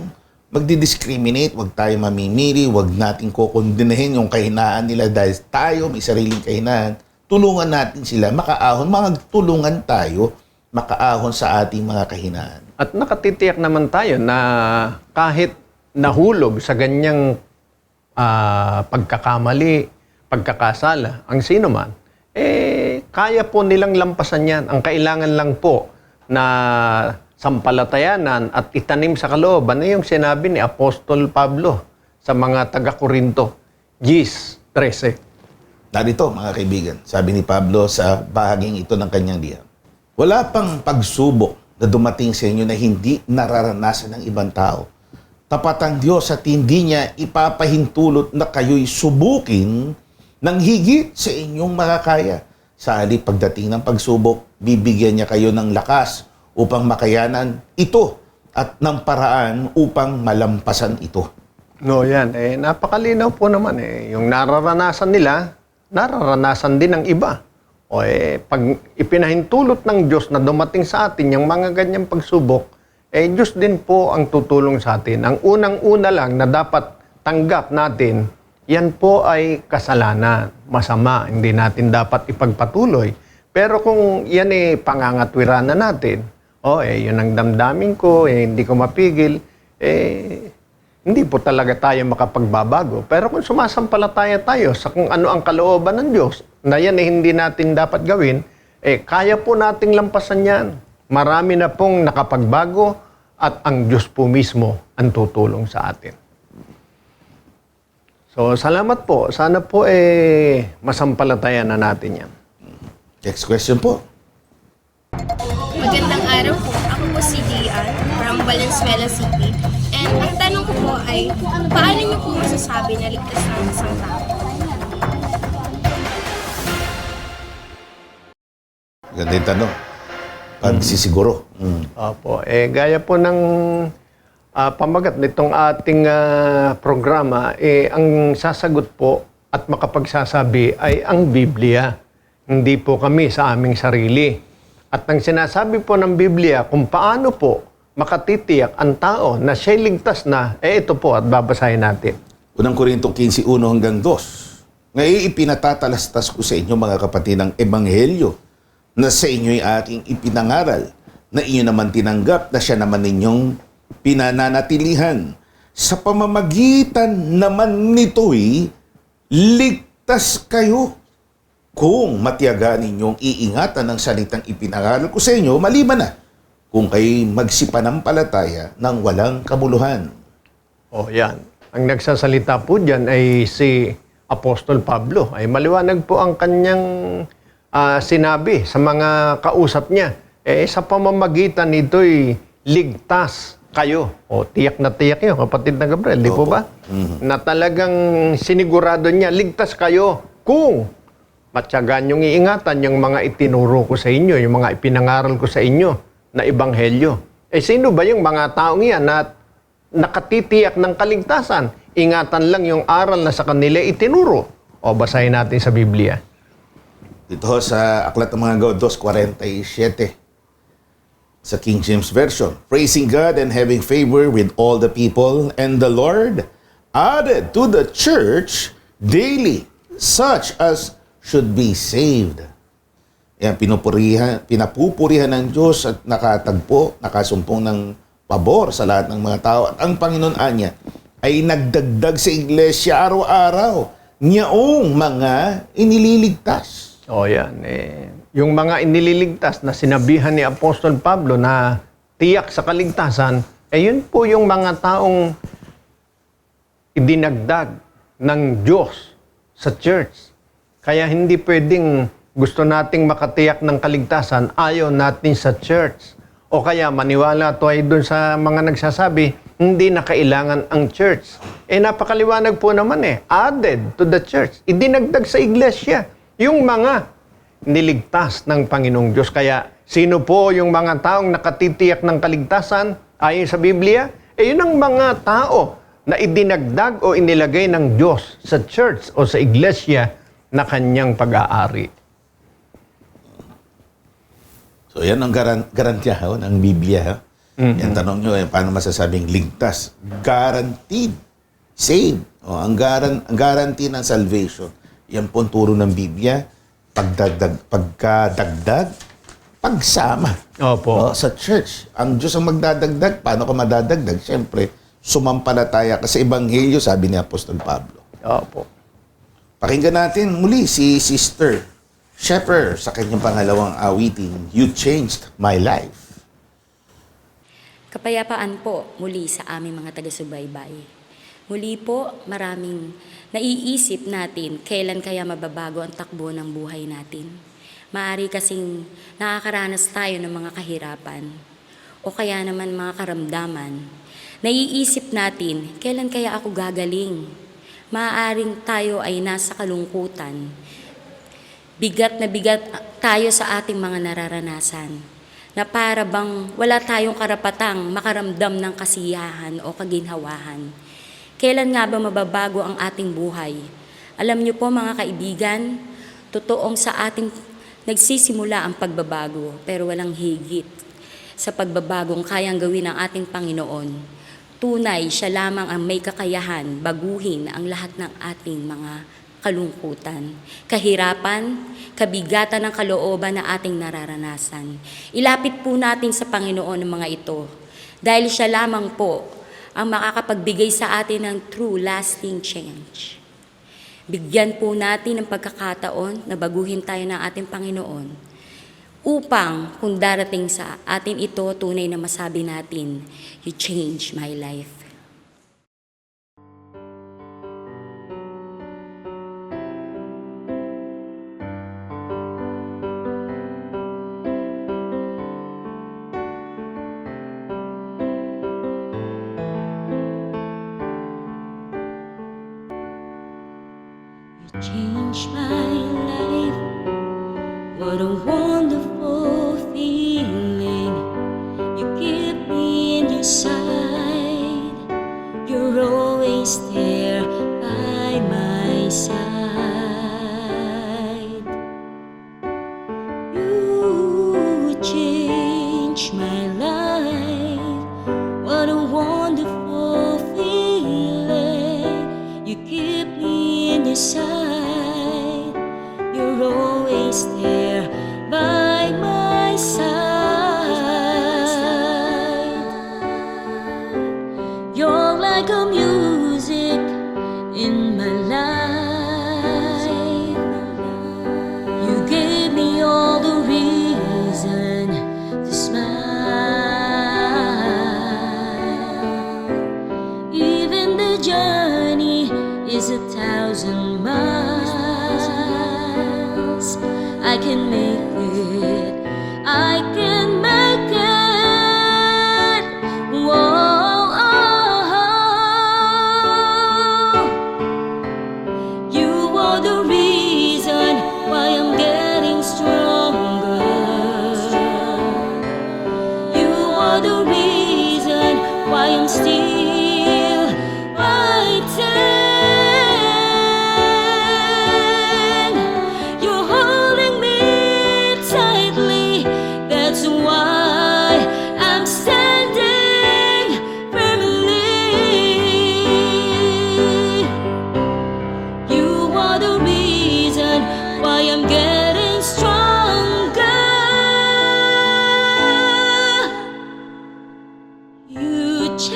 magdi-discriminate, wag tayong mamimili, wag natin kukondenahin yung kahinaan nila dahil tayo may sariling kahinaan. Tulungan natin sila, makaahon, magtulungan tayo, makaahon sa ating mga kahinaan.
At nakatitiyak naman tayo na kahit nahulog sa ganyang pagkakamali, pagkakasala, ang sino man, kaya po nilang lampasan yan. Ang kailangan lang po na sampalatayanan at itanim sa kalooban ay yung sinabi ni Apostol Pablo sa mga taga-Korinto, Gis 13.
Narito, mga kaibigan, sabi ni Pablo sa bahaging ito ng kanyang liham. Wala pang pagsubok na dumating sa inyo na hindi nararanasan ng ibang tao. Tapat ang Diyos at hindi niya ipapahintulot na kayo'y subukin ng higit sa inyong makakaya. Sa halip pagdating ng pagsubok, bibigyan niya kayo ng lakas upang makayanan ito at ng paraan upang malampasan ito.
No, yan. Napakalinaw po naman. Yung nararanasan nila, nararanasan din ng iba. Pag ipinahintulot ng Diyos na dumating sa atin yung mga ganyang pagsubok, Diyos din po ang tutulong sa atin. Ang unang-una lang na dapat tanggap natin, yan po ay kasalanan, masama, hindi natin dapat ipagpatuloy. Pero kung yan pangangatwiran na natin, yun ang damdamin ko, hindi ko mapigil, hindi po talaga tayo makapagbabago. Pero kung sumasampalataya tayo sa kung ano ang kalooban ng Diyos, na yan hindi natin dapat gawin, kaya po nating lampasan yan. Marami na pong nakapagbago at ang Diyos po mismo ang tutulong sa atin. So, salamat po. Sana po masampalatayan na natin yan.
Next question po.
Magandang araw po. Ako po si Dian from Valenzuela City. And ang tanong ko po ay, paano niyo po masasabi na ligtas ng isang tao?
Ganda yung tanong. Pagsisiguro.
Opo. Gaya po ng pamagat nitong ating programa, ang sasagot po at makapagsasabi ay ang Biblia. Hindi po kami sa aming sarili. At ang sinasabi po ng Biblia kung paano po makatitiyak ang tao na siya'y ligtas na, ito po at babasahin natin.
Unang Korinto 15:1 hanggang 2. Ngayon ipinatatalastas ko sa inyo mga kapatid ng Ebanghelyo na sa inyo'y aking ipinangaral na inyo naman tinanggap na siya naman ninyong pinananatilihan. Sa pamamagitan naman nito'y ligtas kayo kung matiyagaan ninyong iingatan ng salitang ipinangaral ko sa inyo, maliban na kung kayo'y magsipanampalataya ng walang kabuluhan.
Yan. Ang nagsasalita po dyan ay si Apostol Pablo. Ay maliwanag po ang kanyang sinabi sa mga kausap niya. Sa pamamagitan nito'y ligtas kayo. Tiyak na tiyak yun, kapatid na Gabriel, di po ba? Na talagang sinigurado niya, ligtas kayo kung matyagan yung iingatan yung mga itinuro ko sa inyo, yung mga ipinangaral ko sa inyo na ebanghelyo. Sino ba yung mga taong yan na nakatitiyak ng kaligtasan? Ingatan lang yung aral na sa kanila itinuro. Basahin natin sa Biblia.
Dito sa Aklat ng mga Gawa 2:47 sa King James Version. Praising God and having favor with all the people, and the Lord added to the church daily such as should be saved. Yan, pinapupurihan ng Diyos at nakasumpong ng pabor sa lahat ng mga tao. At ang Panginoon anya ay nagdagdag sa iglesia araw-araw niyaong mga inililigtas.
O yan, yung mga inililigtas na sinabihan ni Apostol Pablo na tiyak sa kaligtasan, yun po yung mga taong idinagdag ng Diyos sa church. Kaya hindi pwedeng gusto nating makatiyak ng kaligtasan, ayaw natin sa church. O kaya maniwala tayo dun sa mga nagsasabi, hindi na kailangan ang church. Napakaliwanag po naman added to the church. Idinagdag sa iglesia yung mga niligtas ng Panginoong Diyos. Kaya sino po yung mga taong nakatitiyak ng kaligtasan ayon sa Biblia? Yun ang mga tao na idinagdag o inilagay ng Diyos sa church o sa iglesia na kanyang pag-aari.
So yan ang garantiya ng Biblia. Yan tanong nyo, paano masasabing ligtas? Guaranteed. Saved. Ang guarantee ng salvation. Yan po ang turo ng Biblia. Pagkadagdag, pagsama.
Opo.
Sa church. Ang Diyos ang magdadagdag. Paano ka madadagdag? Siyempre, sumampalataya ka sa Ebanghelyo, sabi ni Apostol Pablo.
Opo.
Pakinggan natin muli si Sister Shepherd sa kanyang pangalawang awitin, You Changed My Life.
Kapayapaan po muli sa aming mga taga-subaybay. Muli po, maraming naiisip natin kailan kaya mababago ang takbo ng buhay natin. Maari kasing nakakaranas tayo ng mga kahirapan o kaya naman mga karamdaman. Naiisip natin kailan kaya ako gagaling. Maaaring tayo ay nasa kalungkutan. Bigat na bigat tayo sa ating mga nararanasan na para bang wala tayong karapatang makaramdam ng kasiyahan o kaginhawahan. Kailan nga ba mababago ang ating buhay? Alam niyo po mga kaibigan, totoong sa ating nagsisimula ang pagbabago pero walang higit sa pagbabagong kayang gawin ng ating Panginoon. Tunay, siya lamang ang may kakayahan baguhin ang lahat ng ating mga kalungkutan, kahirapan, kabigatan ng kalooban na ating nararanasan. Ilapit po natin sa Panginoon ang mga ito dahil siya lamang po ang makakapagbigay sa atin ng true lasting change. Bigyan po natin ng pagkakataon na baguhin tayo ng ating Panginoon upang kung darating sa atin ito, tunay na masabi natin, You changed my life.
Change my life. What a wonderful feeling. You keep me in your side. You're always there by my side. You change my life. What a wonderful feeling. You keep me in your side. You're always there by my side. You're like a music in my life. You gave me all the reason to smile. Even the journey is 1,000 miles. I can make it. I can make it. Whoa, you are the reason why I'm getting stronger. You are the reason why I'm still fighting. You're holding me tightly. That's why I'm standing firmly. You are the reason why I'm getting stronger. You change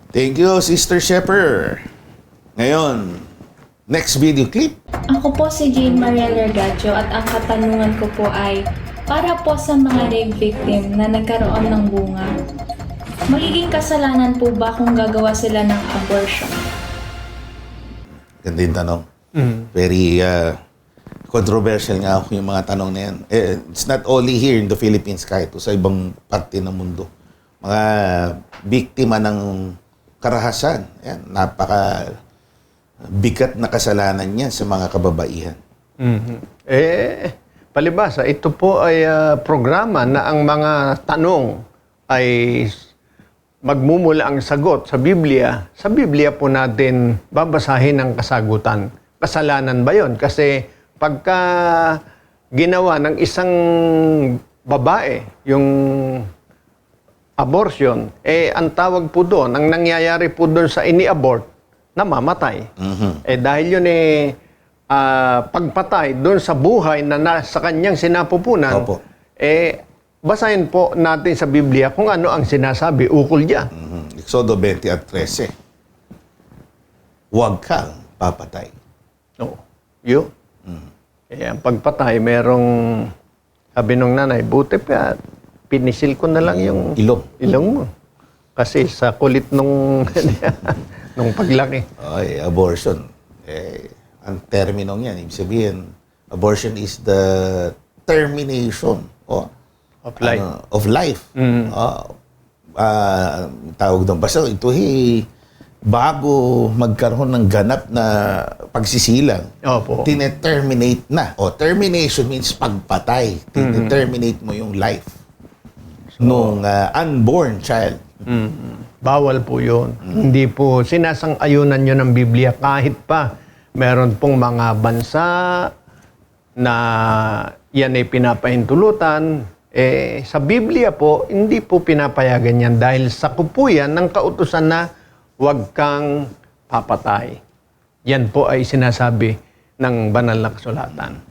Thank you, Sister Shepherd. Ngayon, next video clip.
Ako po si Jane Maria Lergacho at ang katanungan ko po ay para po sa mga rape victim na nagkaroon ng bunga. Magiging kasalanan po ba kung gagawa sila ng abortion?
Ganda yung tanong. Very controversial nga ako yung mga tanong na yan. It's not only here in the Philippines, kahit sa ibang parte ng mundo. Mga biktima ng karahasan. Yan, napaka bigat na kasalanan niya sa mga kababaihan.
Palibasa, ito po ay programa na ang mga tanong ay magmumula ang sagot sa Biblia. Sa Biblia po natin babasahin ang kasagutan. Kasalanan ba yon? Kasi pagka ginawa ng isang babae yung abortion, ang tawag po doon, ang nangyayari po doon sa ini-abort, namamatay. Dahil yun pagpatay doon sa buhay na nasa kanyang sinapupunan,
Opo.
basahin po natin sa Biblia kung ano ang sinasabi ukol diyan.
Exodo 20 at 13. Huwag kang papatay.
Oo. Yun. Kaya ang pagpatay, merong, sabi nung nanay, buti pa, pinisil ko na lang yung ilong mo. Kasi sa kulit nung, nung paglaki.
Ay, abortion. Ang terminong yan, ibig sabihin, abortion is the termination
Of life.
Of life. Tawag doon. Basta ito, bago magkaroon ng ganap na pagsisilang,
Opo.
tineterminate na. Termination means pagpatay. Tineterminate mo yung life nung unborn child.
Bawal po yun. Hindi po sinasang-ayunan yun ng Biblia kahit pa meron pong mga bansa na yan ay pinapahintulutan. Sa Biblia po, hindi po pinapayagan yan dahil sa kupuyan ng kautusan na huwag kang papatay. Yan po ay sinasabi ng banal na kasulatan.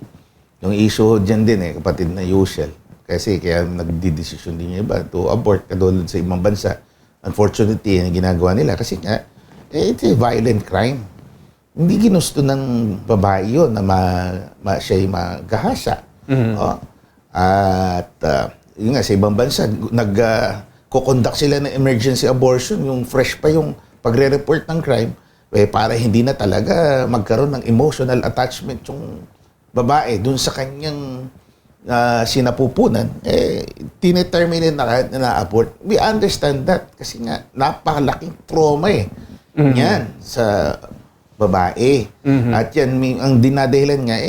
Yung issue dyan din kapatid na Yusel. Kasi kaya nagdidesisyon din yung iba to abort katulad sa ibang bansa. Unfortunately, yung ginagawa nila kasi nga, it's a violent crime. Hindi ginusto ng babae yun na siya'y magahasa. At yun nga, sa ibang bansa, nag-conduct sila ng emergency abortion, yung fresh pa yung pagre-report ng crime, para hindi na talaga magkaroon ng emotional attachment yung babae dun sa kanyang sinapupunan, tineterminate na abort. We understand that kasi nga napakalaking trauma yan sa babae. At yan, ang dinadahilan nga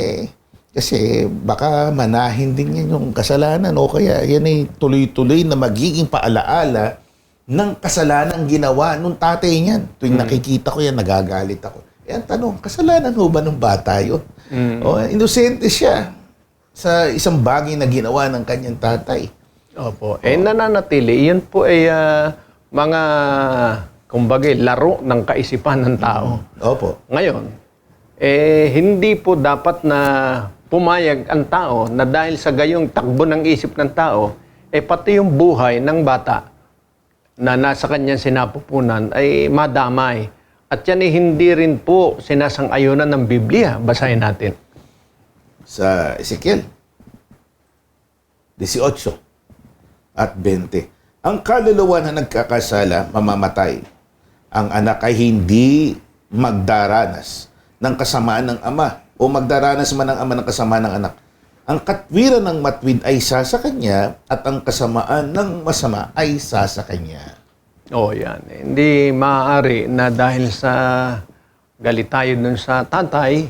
kasi baka manahin din yan yung kasalanan o kaya yan ay tuloy-tuloy na magiging paalaala ng kasalanan ginawa nung tatay niyan. Tuwing nakikita ko yan, nagagalit ako. Yan tanong, kasalanan ho ba ng bata yun? Inosente siya sa isang bagay na ginawa ng kanyang tatay.
Opo. Nananatili, yan po ay mga, kumbaga, laro ng kaisipan ng tao.
Opo.
Ngayon, hindi po dapat na pumayag ang tao na dahil sa gayong takbo ng isip ng tao, pati yung buhay ng bata na nasa kanyang sinapupunan ay madamay. At yan ay hindi rin po sinasang-ayunan ng Biblia. Basahin natin.
Sa Ezekiel 18 at 20. Ang kaluluwa na nagkakasala, mamamatay. Ang anak ay hindi magdaranas ng kasamaan ng ama o magdaranas man ng ama ng kasamaan ng anak. Ang katwiran ng matwid ay sasa kanya at ang kasamaan ng masama ay sasa kanya.
Yan. Hindi maaari na dahil sa galit tayo dun sa tatay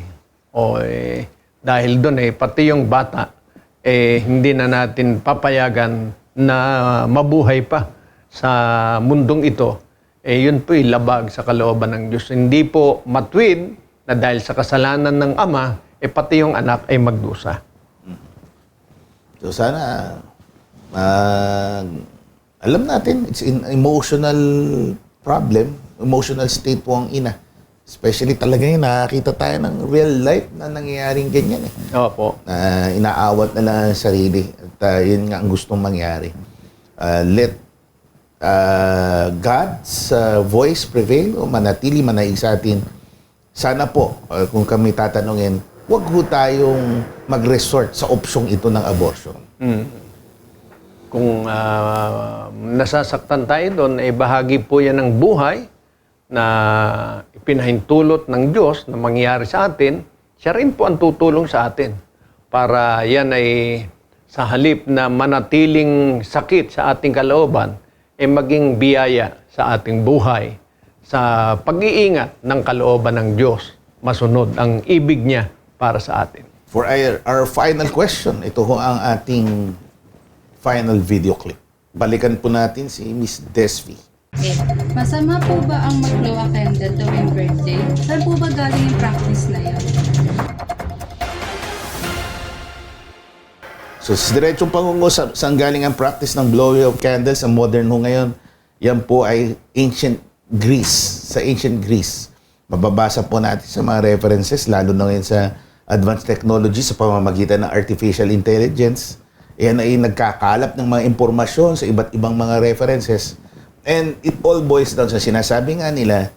dahil dun pati yung bata hindi na natin papayagan na mabuhay pa sa mundong ito. Yun po'y labag sa kalooban ng Diyos. Hindi po matwid na dahil sa kasalanan ng ama, pati yung anak ay magdusa.
So sana, alam natin, it's an emotional problem, emotional state po ang ina. Especially talaga yung nakakita tayo ng real life na nangyayaring ganyan
Opo.
Inaawat na lang ang sarili. At yun nga ang gustong mangyari. Let God's voice prevail o manatili manaig sa atin, sana po, kung kami tatanungin, huwag ho tayong mag-resort sa opsyong ito ng abortion.
Kung nasasaktan tayo doon, bahagi po yan ng buhay na ipinahintulot ng Diyos na mangyari sa atin. Siya rin po ang tutulong sa atin para yan ay sa halip na manatiling sakit sa ating kalooban, maging biyaya sa ating buhay sa pag-iingat ng kalooban ng Diyos. Masunod ang ibig niya para sa atin.
For our final question, ito ho ang ating final video clip. Balikan po natin si Miss Desvi.
Masama po ba ang mag-blow a candle tuwing birthday? Saan po ba galing yung practice na yun?
So, sa diretsong pangungusap, saan galing ang practice ng blowing of candles sa modern ho ngayon? Yan po ay ancient Greece. Sa ancient Greece. Mababasa po natin sa mga references, lalo na ngayon sa advanced technology sa pamamagitan ng artificial intelligence. Yan ay nagkakalap ng mga impormasyon sa iba't ibang mga references. And it all boils down sa sinasabi nga nila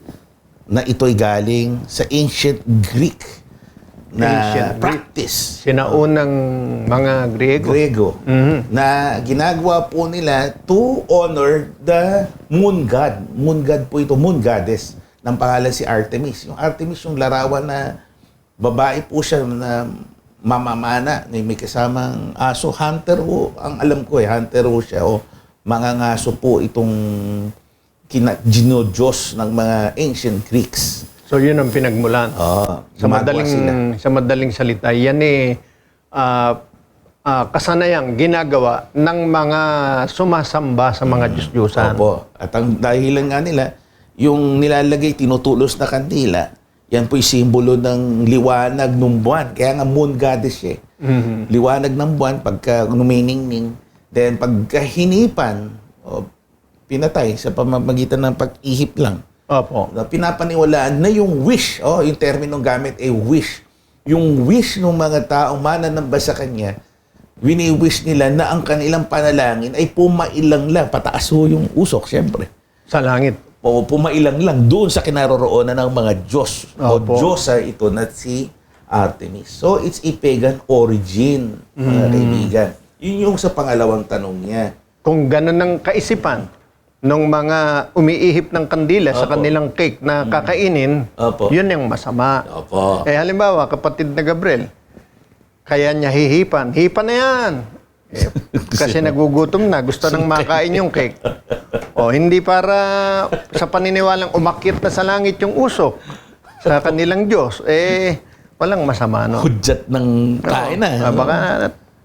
na ito'y galing sa ancient Greek na
Ancient
practice.
Sinaunang mga Griego.
Na ginagawa po nila to honor the moon god. Moon god po ito, moon goddess, ng pangalan si Artemis. Yung Artemis, yung larawan na babae po siya na mamamana, na may kasamang aso. Hunter ho, ang alam ko hunter ho siya. O mangangaso po itong Diyos ng mga ancient Greeks.
So yun ang pinagmulan. Sa madaling salita, yan kasanayang ginagawa ng mga sumasamba sa mga Diyos-Diyosan.
Opo. At ang dahilan nga nila, yung nilalagay tinutulos na kandila, yan po'y simbolo ng liwanag ng buwan. Kaya nga moon goddess siya. Liwanag ng buwan pagka numiningning. Then pagka hinipan, pinatay sa pamamagitan ng pag-ihip lang.
Opo.
Pinapaniwalaan na yung wish, yung terminong gamit ay wish. Yung wish ng mga taong mananamba sa kanya, wini-wish nila na ang kanilang panalangin ay pumailang lang. Pataas ho yung usok, siyempre.
Sa langit.
O pumailang lang doon sa kinaroroonan ng mga Diyos.
Opo.
O Diyosa ito na si Artemis. So, it's a pagan origin, mga kaibigan. Yun yung sa pangalawang tanong niya.
Kung gano'n ang kaisipan ng mga umiihip ng kandila sa kanilang cake na kakainin, yun yung masama.
Opo.
Halimbawa, kapatid na Gabriel, kaya niya hihipan. Hipan na yan! Kasi nagugutom na, gusto nang makain yung cake. Hindi para sa paniniwalang umakyat na sa langit yung usok sa kanilang Diyos, walang masama, no?
Hudyat ng kain na.
Baka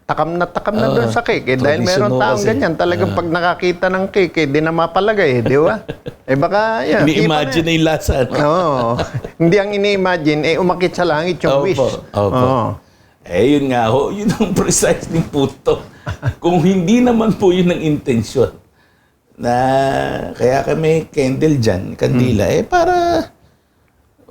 takam na doon sa cake. Dahil meron taong ganyan, talagang pag nakakita ng cake, di na mapalagay, di ba? Baka, yan.
Ini-imagine na yung lasa.
No? Hindi ang ini-imagine, umakit sa langit yung wish.
Opo. Yun nga ho, yun ang precise ng punto. Kung hindi naman po yun ang intensyon, na kaya kami candle dyan, kandila, para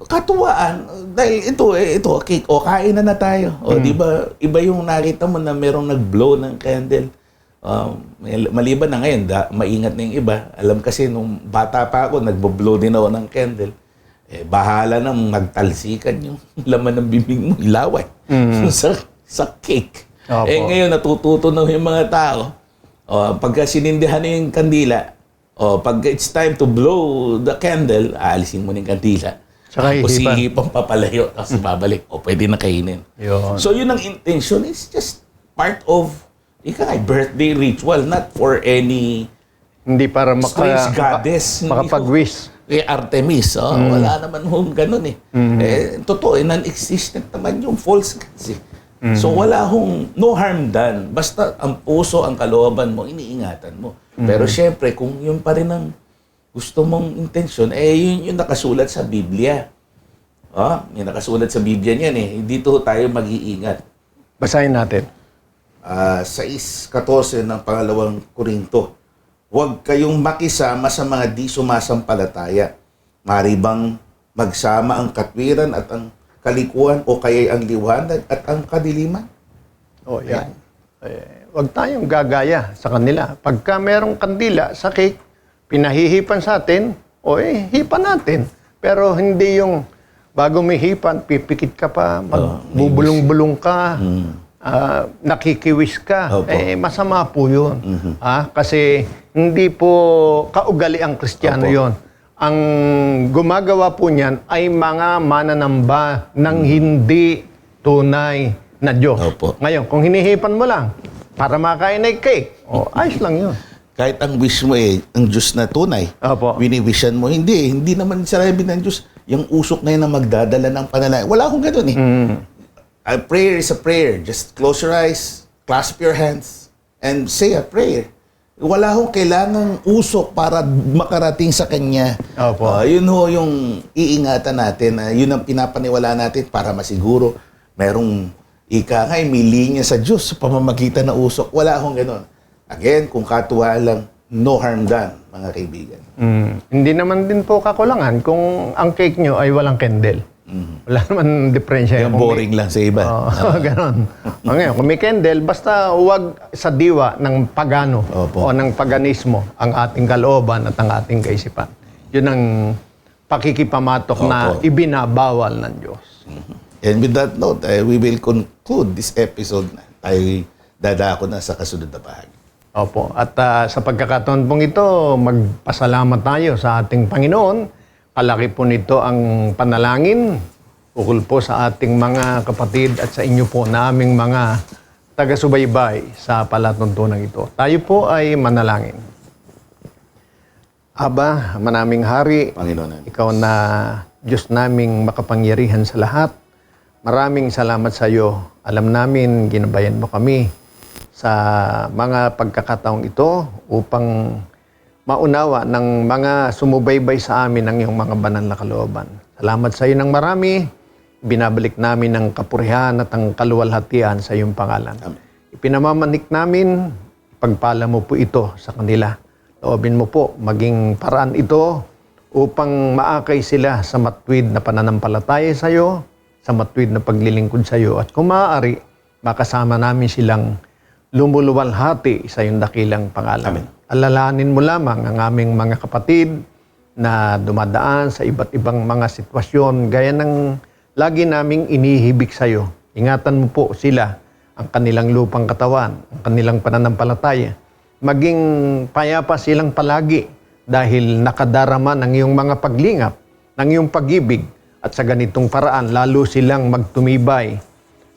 katuwaan. Dahil ito, cake, kain na tayo. Di ba, iba yung nakita mo na merong nag-blow ng candle. Maliban na ngayon, maingat na yung iba. Alam kasi, nung bata pa ako, nagbo-blow din ako ng candle. Bahala nang magtalsikan yung laman ng bibig mo, ilaway. Sa cake.
Opo.
Ngayon, natututo na yung mga tao. Pagka sinindihan na yung kandila, pagka it's time to blow the candle, aalisin mo na yung kandila. Tapos ihipang papalayo, tapos babalik. Pwede na kainin.
Yun.
So, yun ang intention. It's just part of birthday ritual, not for any
hindi para
strange goddess.
makapag-wish.
Artemis, wala naman hong ganun totoo, non-existent naman yung false gods. So, wala hong, no harm done. Basta ang puso, ang kalooban mo, iniingatan mo. Pero syempre, kung yun pa rin ang gusto mong intensyon, yun yung nakasulat sa Biblia. Yung nakasulat sa Biblia niyan Dito tayo mag-iingat.
Basahin natin.
6:14 ng pangalawang Korinto. Huwag kayong makisama sa mga di sumasampalataya. Maribang magsama ang katwiran at ang kalikuan o kaya ang liwanag at ang kadiliman?
Yan. Huwag tayong gagaya sa kanila. Pagka merong kandila sa cake, pinahihipan sa atin, o hipan natin. Pero hindi yung bago may hipan, pipikit ka pa, bubulong-bulong ka, nakikiwis ka.
Opo.
Masama po yun. Kasi hindi po kaugali ang Kristiyano
Opo.
yon. Ang gumagawa po niyan ay mga mananamba ng hindi tunay na Diyos.
Opo.
Ngayon, kung hinihipan mo lang para makain ay cake, ayos lang yun.
Kahit ang wish mo ang Diyos na tunay,
Opo.
wini-wishan mo, hindi naman sinabi ng Diyos, yung usok na yun na magdadala ng panalangin. Wala akong ganun A prayer is a prayer. Just close your eyes, clasp your hands, and say a prayer. Wala akong kailangang usok para makarating sa Kanya.
Opo.
Yun ho yung iingatan natin. Yun ang pinapaniwala natin para masiguro merong may linya sa Diyos sa pamamagitan ng usok. Wala akong ganun. Again, kung katuwa lang, no harm done, mga kaibigan.
Hindi naman din po kakulangan kung ang cake nyo ay walang candle. Wala naman diferensya.
Yung
Kung
boring lang sa iba.
Ganon. Ngayon, kung may candle, basta huwag sa diwa ng pagano
Opo.
o ng paganismo ang ating kalooban at ang ating kaisipan. Yun ang pakikipamatok na
Opo.
ibinabawal ng Diyos.
And with that note, we will conclude this episode. Tayo dadako na sa kasunod na bahagi.
Opo. At sa pagkakataon pong ito, magpasalamat tayo sa ating Panginoon. Kalaki po nito ang panalangin ukol po sa ating mga kapatid at sa inyo po na aming mga taga-subaybay sa palatuntunan ito. Tayo po ay manalangin. Aba, manaming hari,
Panginoon namin.
ikaw na Diyos naming makapangyarihan sa lahat. Maraming salamat sa iyo. Alam namin, ginabayan mo kami sa mga pagkakataong ito upang maunawa ng mga sumubaybay sa amin ang iyong mga banal na kalooban. Salamat sa iyo ng marami. Binabalik namin ang kapurihan at ang kaluwalhatian sa iyong pangalan.
Amen.
Ipinamamanik namin, pagpala mo po ito sa kanila. Loobin mo po, maging paraan ito upang maakay sila sa matuwid na pananampalataya sa iyo, sa matuwid na paglilingkod sa iyo. At kung maaari, makasama namin silang lumuluwalhati sa iyong dakilang pangalan.
Amen.
Alalahanin mo lamang ang aming mga kapatid na dumadaan sa iba't ibang mga sitwasyon gaya ng lagi naming inihibik sa iyo. Ingatan mo po sila, ang kanilang lupang katawan, ang kanilang pananampalataya. Maging payapa silang palagi dahil nakadarama ng iyong mga paglingap, ng iyong pag-ibig at sa ganitong paraan lalo silang magtumibay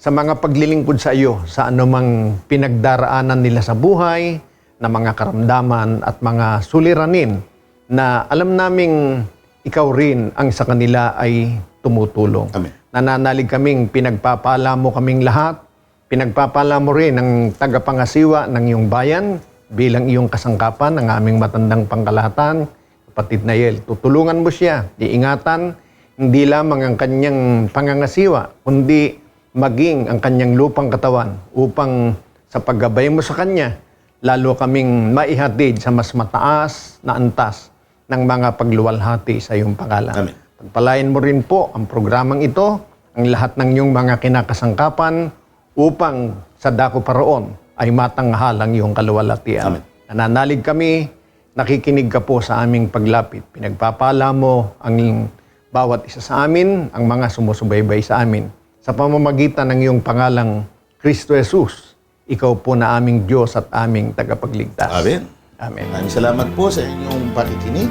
sa mga paglilingkod sa iyo sa anumang pinagdaraanan nila sa buhay, na mga karamdaman at mga suliranin na alam naming ikaw rin ang sa kanila ay tumutulong.
Amen.
Nananalig kaming pinagpapala mo kaming lahat, pinagpapala mo rin ang tagapangasiwa ng iyong bayan bilang iyong kasangkapan ng aming matandang pangkalahatan, kapatid Nayel. Tutulungan mo siya, iingatan, hindi lamang ang kanyang pangangasiwa, kundi maging ang kanyang lupang katawan upang sa paggabay mo sa kanya, lalo kaming maihatid sa mas mataas na antas ng mga pagluwalhati sa iyong pangalan.
Amen.
Pagpalain mo rin po ang programang ito, ang lahat ng iyong mga kinakasangkapan upang sa dako paroon ay matanghal ang iyong kaluwalhatian.
Amen.
Nananalig kami, nakikinig ka po sa aming paglapit. Pinagpapala mo ang bawat isa sa amin, ang mga sumusubaybay sa amin. Sa pamamagitan ng iyong pangalang Kristo Jesus, ikaw po na aming Diyos at aming tagapagligtas.
Amen.
Amen.
Maraming salamat po sa inyong pakikinig,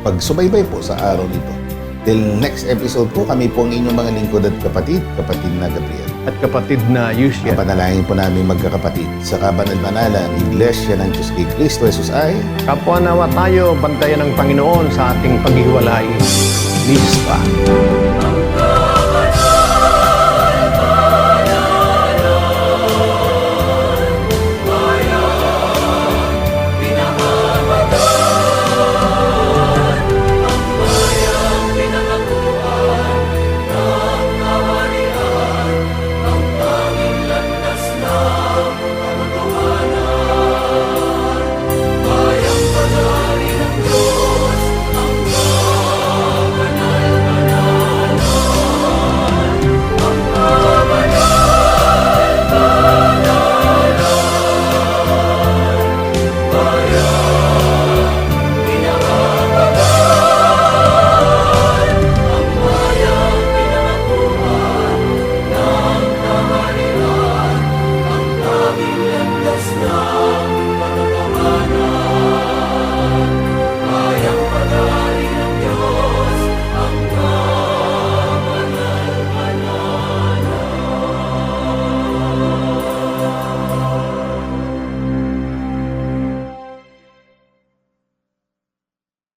pagsubaybay po sa araw nito. Till next episode po, kami po ang inyong mga lingkod at kapatid na Gabriel.
At kapatid na Yusia.
Panalangin po namin magkakapatid sa kabanal-banalan, Iglesia ng Diyos kay Kristo Jesus ay
Kapwa nawa tayo, bantayan ng Panginoon sa ating paghiwalay. Lispa.